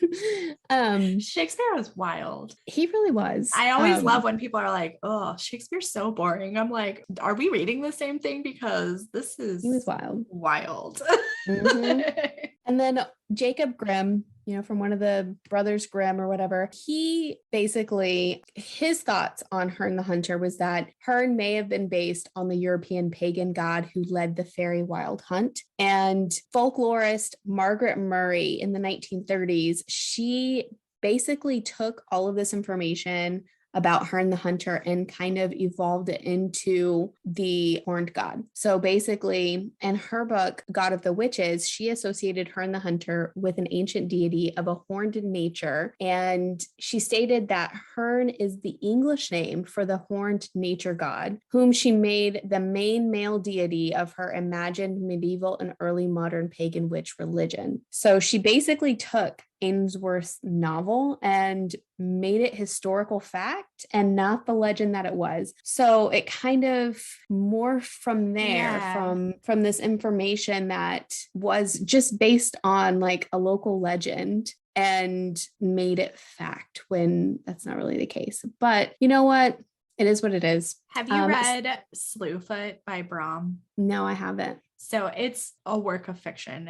Shakespeare was wild. He really was. I always love when people are like, oh, Shakespeare's so boring. I'm like, are we reading the same thing? Because he was wild. And then Jacob Grimm, from one of the brothers Grimm or whatever, he basically, his thoughts on Herne the Hunter was that Herne may have been based on the European pagan god who led the fairy wild hunt. And folklorist Margaret Murray in the 1930s, she basically took all of this information about Herne the Hunter and kind of evolved it into the horned god. So basically, in her book, God of the Witches, she associated Herne the Hunter with an ancient deity of a horned nature. And she stated that Herne is the English name for the horned nature god, whom she made the main male deity of her imagined medieval and early modern pagan witch religion. So she basically took Ainsworth's novel and made it historical fact and not the legend that it was. So it kind of morphed from there, from this information that was just based on like a local legend and made it fact when that's not really the case. But you know what? It is what it is. Have you read Slewfoot by Brom? No, I haven't. So it's a work of fiction.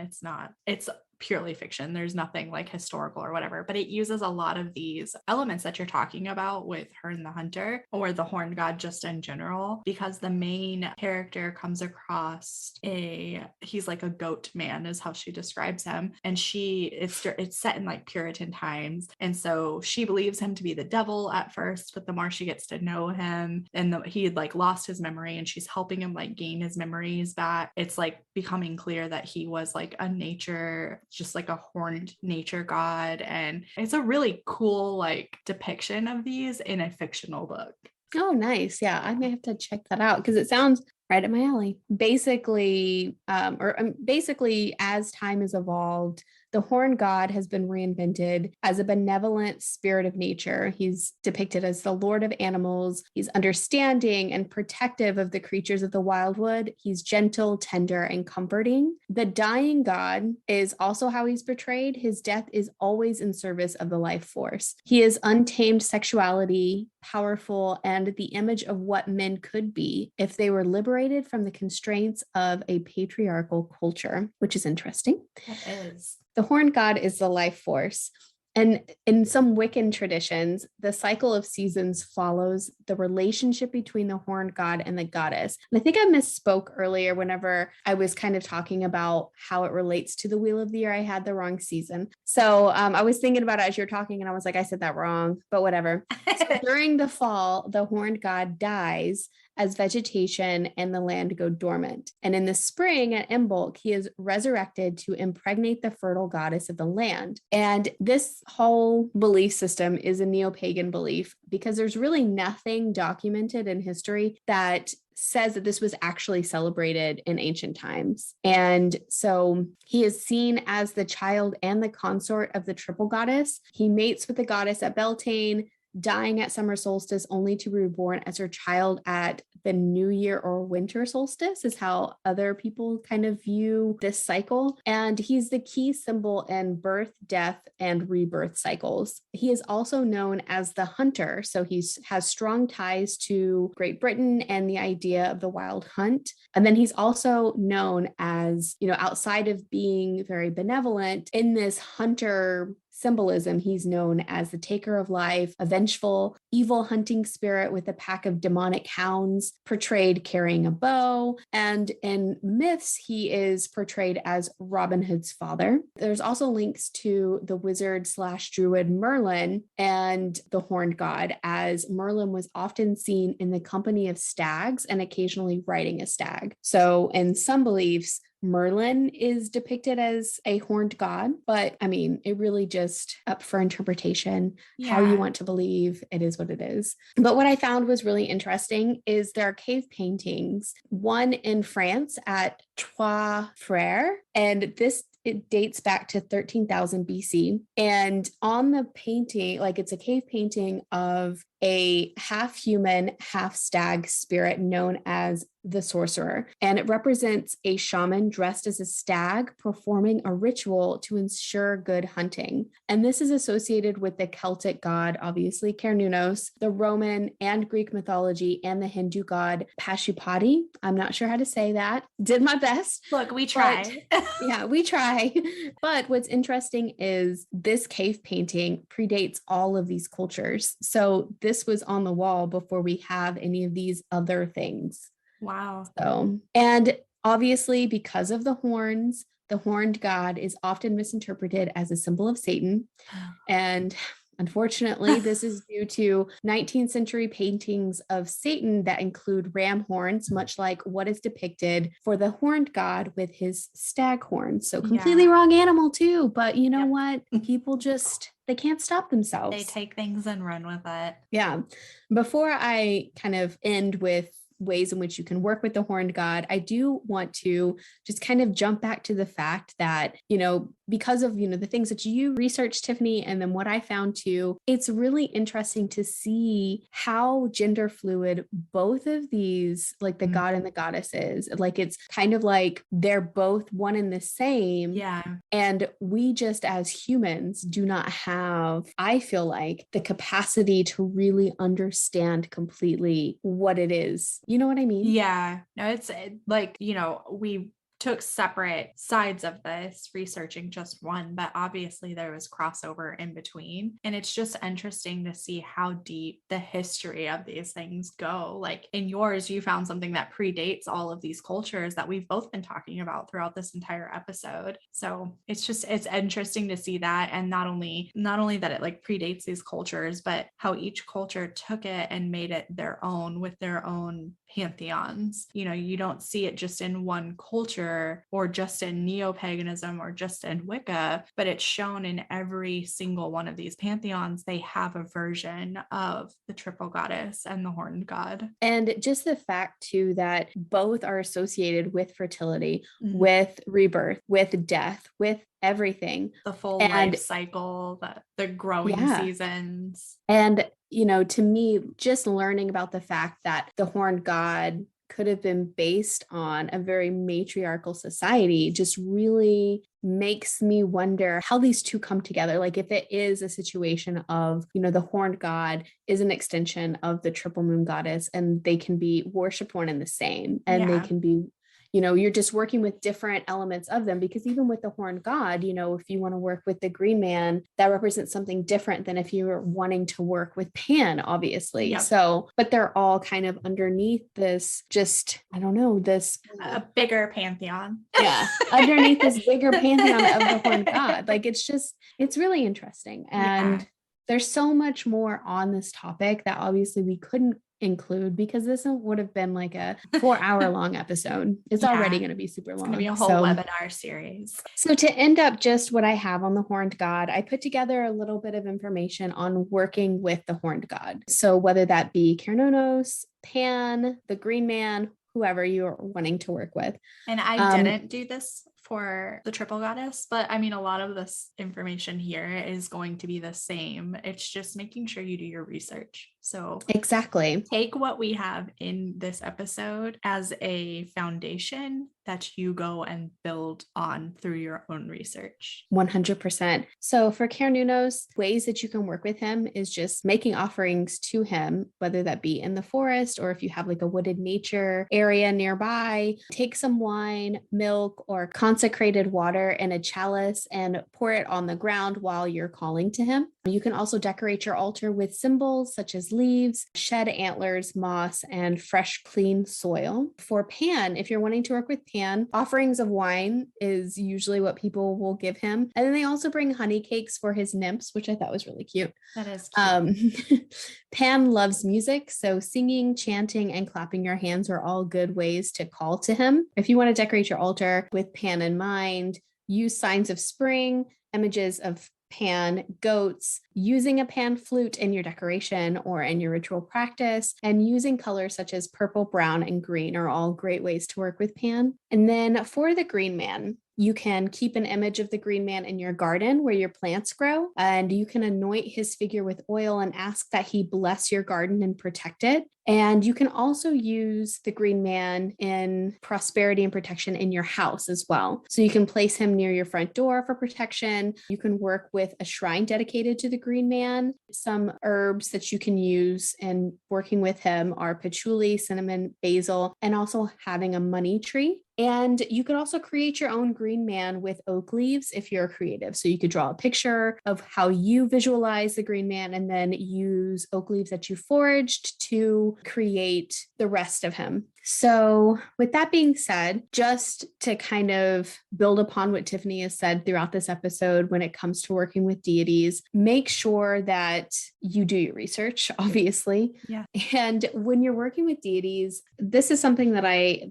It's purely fiction. There's nothing like historical or whatever, but it uses a lot of these elements that you're talking about with Herne the Hunter or the horned god just in general, because the main character comes across he's like a goat man is how she describes him. And it's set in like Puritan times. And so she believes him to be the devil at first, but the more she gets to know him and he had like lost his memory and she's helping him like gain his memories back, it's like becoming clear that he was like just like a horned nature god. And it's a really cool like depiction of these in a fictional book. Oh, nice. Yeah, I may have to check that out because it sounds right up my alley. Basically, basically as time has evolved, the horn god has been reinvented as a benevolent spirit of nature. He's depicted as the lord of animals. He's understanding and protective of the creatures of the wildwood. He's gentle, tender, and comforting. The dying god is also how he's portrayed. His death is always in service of the life force. He is untamed sexuality, powerful, and the image of what men could be if they were liberated from the constraints of a patriarchal culture, which is interesting. That is. The horned god is the life force. And in some Wiccan traditions, the cycle of seasons follows the relationship between the horned god and the goddess. And I think I misspoke earlier whenever I was kind of talking about how it relates to the Wheel of the Year. I had the wrong season. So I was thinking about it as you're talking, and I was like, I said that wrong, but whatever. So during the fall, the horned god dies as vegetation and the land go dormant. And in the spring at Imbolc, he is resurrected to impregnate the fertile goddess of the land. And this whole belief system is a neo-pagan belief because there's really nothing documented in history that says that this was actually celebrated in ancient times. And so he is seen as the child and the consort of the triple goddess. He mates with the goddess at Beltane, dying at summer solstice only to be reborn as her child at the new year or winter solstice is how other people kind of view this cycle. And he's the key symbol in birth, death, and rebirth cycles. He is also known as the hunter. So he has strong ties to Great Britain and the idea of the wild hunt. And then he's also known as, outside of being very benevolent, in this hunter symbolism, he's known as the taker of life, a vengeful, evil hunting spirit with a pack of demonic hounds, portrayed carrying a bow. And in myths, he is portrayed as Robin Hood's father. There's also links to the wizard/druid Merlin and the horned god, as Merlin was often seen in the company of stags and occasionally riding a stag. So in some beliefs, Merlin is depicted as a horned god, but I mean, it really just up for interpretation, how you want to believe. It is what it is. But what I found was really interesting is there are cave paintings, one in France at Trois Frères, and it dates back to 13,000 BC. And on the painting, it's a cave painting of a half human, half stag spirit known as the sorcerer. And it represents a shaman dressed as a stag performing a ritual to ensure good hunting. And this is associated with the Celtic god, obviously, Cernunnos, the Roman and Greek mythology, and the Hindu god Pashupati. I'm not sure how to say that. Did my best. Look, we try. Yeah, we try. But what's interesting is this cave painting predates all of these cultures. So this was on the wall before we have any of these other things. Wow. So, and obviously because of the horns, the horned god is often misinterpreted as a symbol of Satan. And unfortunately, this is due to 19th century paintings of Satan that include ram horns, much like what is depicted for the horned god with his stag horns. So completely wrong animal too. But you know what? People they can't stop themselves. They take things and run with it. Yeah. Before I kind of end with ways in which you can work with the horned god, I do want to just kind of jump back to the fact that, because of, the things that you researched, Tiffany, and then what I found too, it's really interesting to see how gender fluid both of these, like the god and the goddess is. It's kind of like they're both one and the same. Yeah. And we just as humans do not have, I feel like, the capacity to really understand completely what it is. You know what I mean? Yeah. No, it's we took separate sides of this, researching just one, but obviously there was crossover in between. And it's just interesting to see how deep the history of these things go. Like in yours, you found something that predates all of these cultures that we've both been talking about throughout this entire episode. So it's interesting to see that. And not only that it predates these cultures, but how each culture took it and made it their own with their own pantheons. You know, you don't see it just in one culture or just in neo-paganism or just in Wicca, but it's shown in every single one of these pantheons. They have a version of the triple goddess and the horned god. And just the fact too that both are associated with fertility, with rebirth, with death, with everything. The full life cycle, the growing seasons. And, you know, to me, just learning about the fact that the horned god could have been based on a very matriarchal society just really makes me wonder how these two come together. Like if it is a situation of, you know, the horned god is an extension of the triple moon goddess and they can be worshiped one and the same, and they can be, you know, you're just working with different elements of them, because even with the horned god, you know, if you want to work with the green man, that represents something different than if you were wanting to work with Pan, obviously. So, but they're all kind of underneath this, just, I don't know, this a bigger pantheon. Underneath this bigger pantheon of the horned god. Like, it's really interesting. And there's so much more on this topic that obviously we couldn't include, because this would have been like a 4-hour long episode. It's already going to be super long. It's going to be a whole webinar series. So to end up just what I have on the horned god, I put together a little bit of information on working with the horned god. So whether that be Cernunnos, Pan, the green man, whoever you're wanting to work with. And I didn't do this for the triple goddess, but I mean, a lot of this information here is going to be the same. It's just making sure you do your research. So exactly, take what we have in this episode as a foundation that you go and build on through your own research. 100%. So for Cernunnos, ways that you can work with him is just making offerings to him, whether that be in the forest or if you have like a wooded nature area nearby. Take some wine, milk, or consecrated water in a chalice and pour it on the ground while you're calling to him. You can also decorate your altar with symbols such as leaves, shed antlers, moss, and fresh, clean soil. For Pan, if you're wanting to work with Pan, offerings of wine is usually what people will give him. And then they also bring honey cakes for his nymphs, which I thought was really cute. That is cute. Pan loves music, so singing, chanting, and clapping your hands are all good ways to call to him. If you want to decorate your altar with Pan in mind, use signs of spring, images of Pan, goats, using a Pan flute in your decoration or in your ritual practice, and using colors such as purple, brown, and green are all great ways to work with Pan. And then for the green man, you can keep an image of the green man in your garden where your plants grow, and you can anoint his figure with oil and ask that he bless your garden and protect it. And you can also use the green man in prosperity and protection in your house as well. So you can place him near your front door for protection. You can work with a shrine dedicated to the green man. Some herbs that you can use in working with him are patchouli, cinnamon, basil, and also having a money tree. And you could also create your own green man with oak leaves if you're creative. So you could draw a picture of how you visualize the green man and then use oak leaves that you foraged to create the rest of him. So with that being said, just to kind of build upon what Tiffany has said throughout this episode, when it comes to working with deities, make sure that you do your research, obviously. Yeah. And when you're working with deities, this is something that I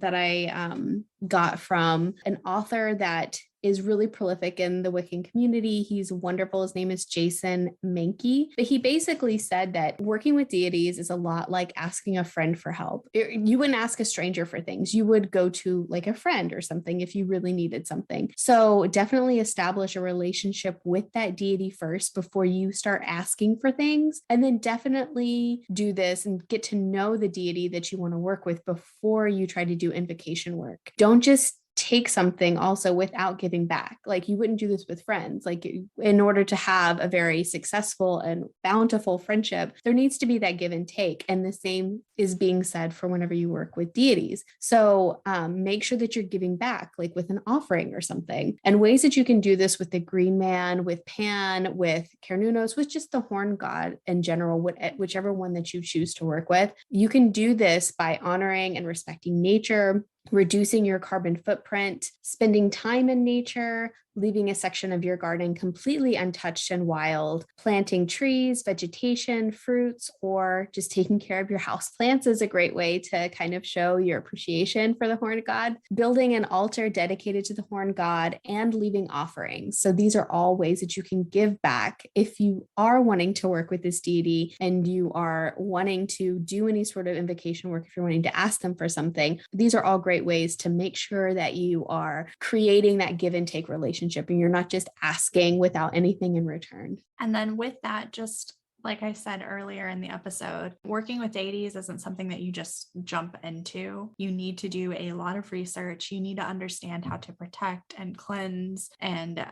got from an author that is really prolific in the Wiccan community. He's wonderful. His name is Jason Mankey. But he basically said that working with deities is a lot like asking a friend for help. You wouldn't ask a stranger for things. You would go to like a friend or something if you really needed something. So definitely establish a relationship with that deity first before you start asking for things. And then definitely do this and get to know the deity that you want to work with before you try to do invocation work. Don't just take something also without giving back. Like you wouldn't do this with friends. Like in order to have a very successful and bountiful friendship, there needs to be that give and take. And the same is being said for whenever you work with deities. So make sure that you're giving back, like with an offering or something. And ways that you can do this with the green man, with Pan, with Cernunnos, with just the horn god in general, whichever one that you choose to work with. You can do this by honoring and respecting nature, reducing your carbon footprint, spending time in nature, leaving a section of your garden completely untouched and wild, planting trees, vegetation, fruits, or just taking care of your house plants is a great way to kind of show your appreciation for the horned god, building an altar dedicated to the horned god, and leaving offerings. So these are all ways that you can give back if you are wanting to work with this deity and you are wanting to do any sort of invocation work, if you're wanting to ask them for something. These are all great ways to make sure that you are creating that give and take relationship and you're not just asking without anything in return. And then with that, just like I said earlier in the episode, working with deities isn't something that you just jump into. You need to do a lot of research. You need to understand how to protect and cleanse and,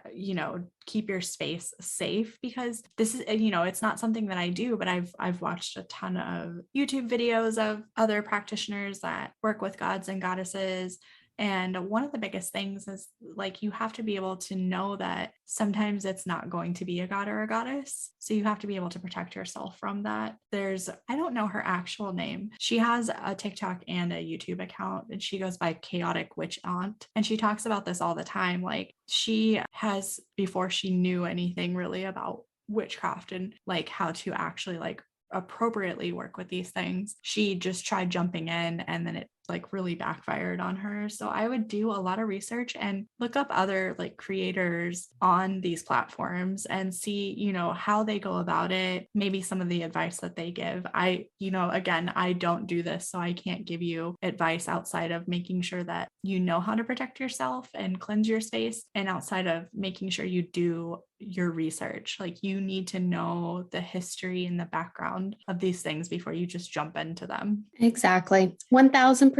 keep your space safe, because this is, it's not something that I do, but I've watched a ton of YouTube videos of other practitioners that work with gods and goddesses. And one of the biggest things is like, you have to be able to know that sometimes it's not going to be a god or a goddess. So you have to be able to protect yourself from that. I don't know her actual name. She has a TikTok and a YouTube account, and she goes by Chaotic Witch Aunt. And she talks about this all the time. Like, she has, before she knew anything really about witchcraft and like how to actually like appropriately work with these things, she just tried jumping in, and then it like really backfired on her. So I would do a lot of research and look up other like creators on these platforms and see, how they go about it, maybe some of the advice that they give. Again, I don't do this, so I can't give you advice outside of making sure that you know how to protect yourself and cleanse your space, and outside of making sure you do your research. Like, you need to know the history and the background of these things before you just jump into them. Exactly. 1000%.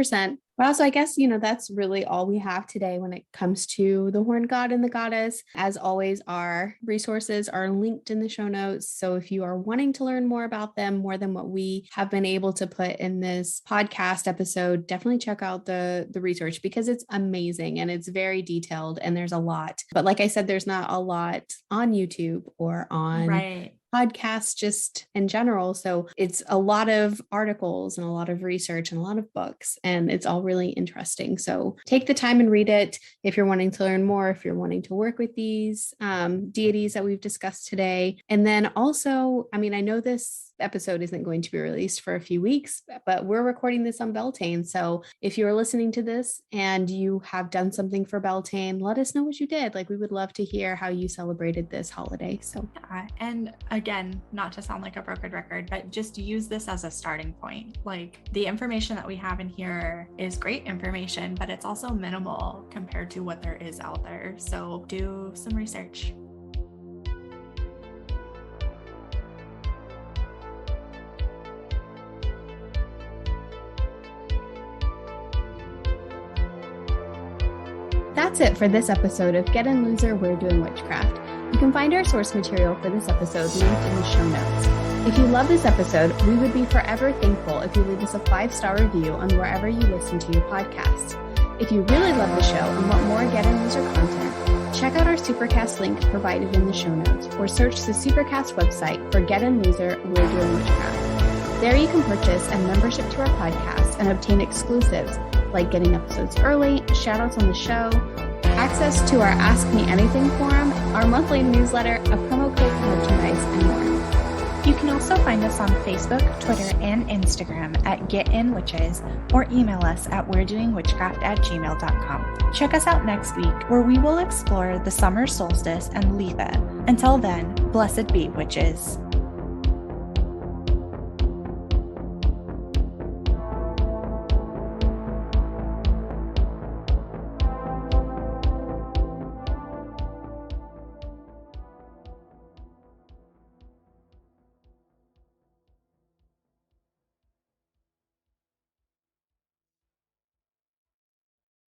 But also, I guess, that's really all we have today when it comes to the horned god and the goddess. As always, our resources are linked in the show notes. So if you are wanting to learn more about them, more than what we have been able to put in this podcast episode, definitely check out the research, because it's amazing and it's very detailed and there's a lot. But like I said, there's not a lot on YouTube or on podcasts just in general. So it's a lot of articles and a lot of research and a lot of books, and it's all really interesting. So take the time and read it if you're wanting to learn more, if you're wanting to work with these deities that we've discussed today. And then also, I know this episode isn't going to be released for a few weeks, but we're recording this on Beltane. So if you're listening to this and you have done something for Beltane, let us know what you did. Like, we would love to hear how you celebrated this holiday. So yeah, and again, not to sound like a broken record, but just use this as a starting point. Like, the information that we have in here is great information, but it's also minimal compared to what there is out there. So do some research. That's it for this episode of Get In Loser, We're Doing Witchcraft. You can find our source material for this episode linked in the show notes. If you love this episode, we would be forever thankful if you leave us a 5-star review on wherever you listen to your podcasts. If you really love the show and want more Get In Loser content, check out our Supercast link provided in the show notes, or search the Supercast website for Get In Loser, We're Doing Witchcraft. There you can purchase a membership to our podcast and obtain exclusives like getting episodes early, shoutouts on the show, access to our Ask Me Anything forum, our monthly newsletter, a promo code for merchandise, and more. You can also find us on Facebook, Twitter, and Instagram at Get In Witches, or email us at we'redoingwitchcraft@gmail.com. Check us out next week, where we will explore the summer solstice and Letha. Until then, blessed be, witches.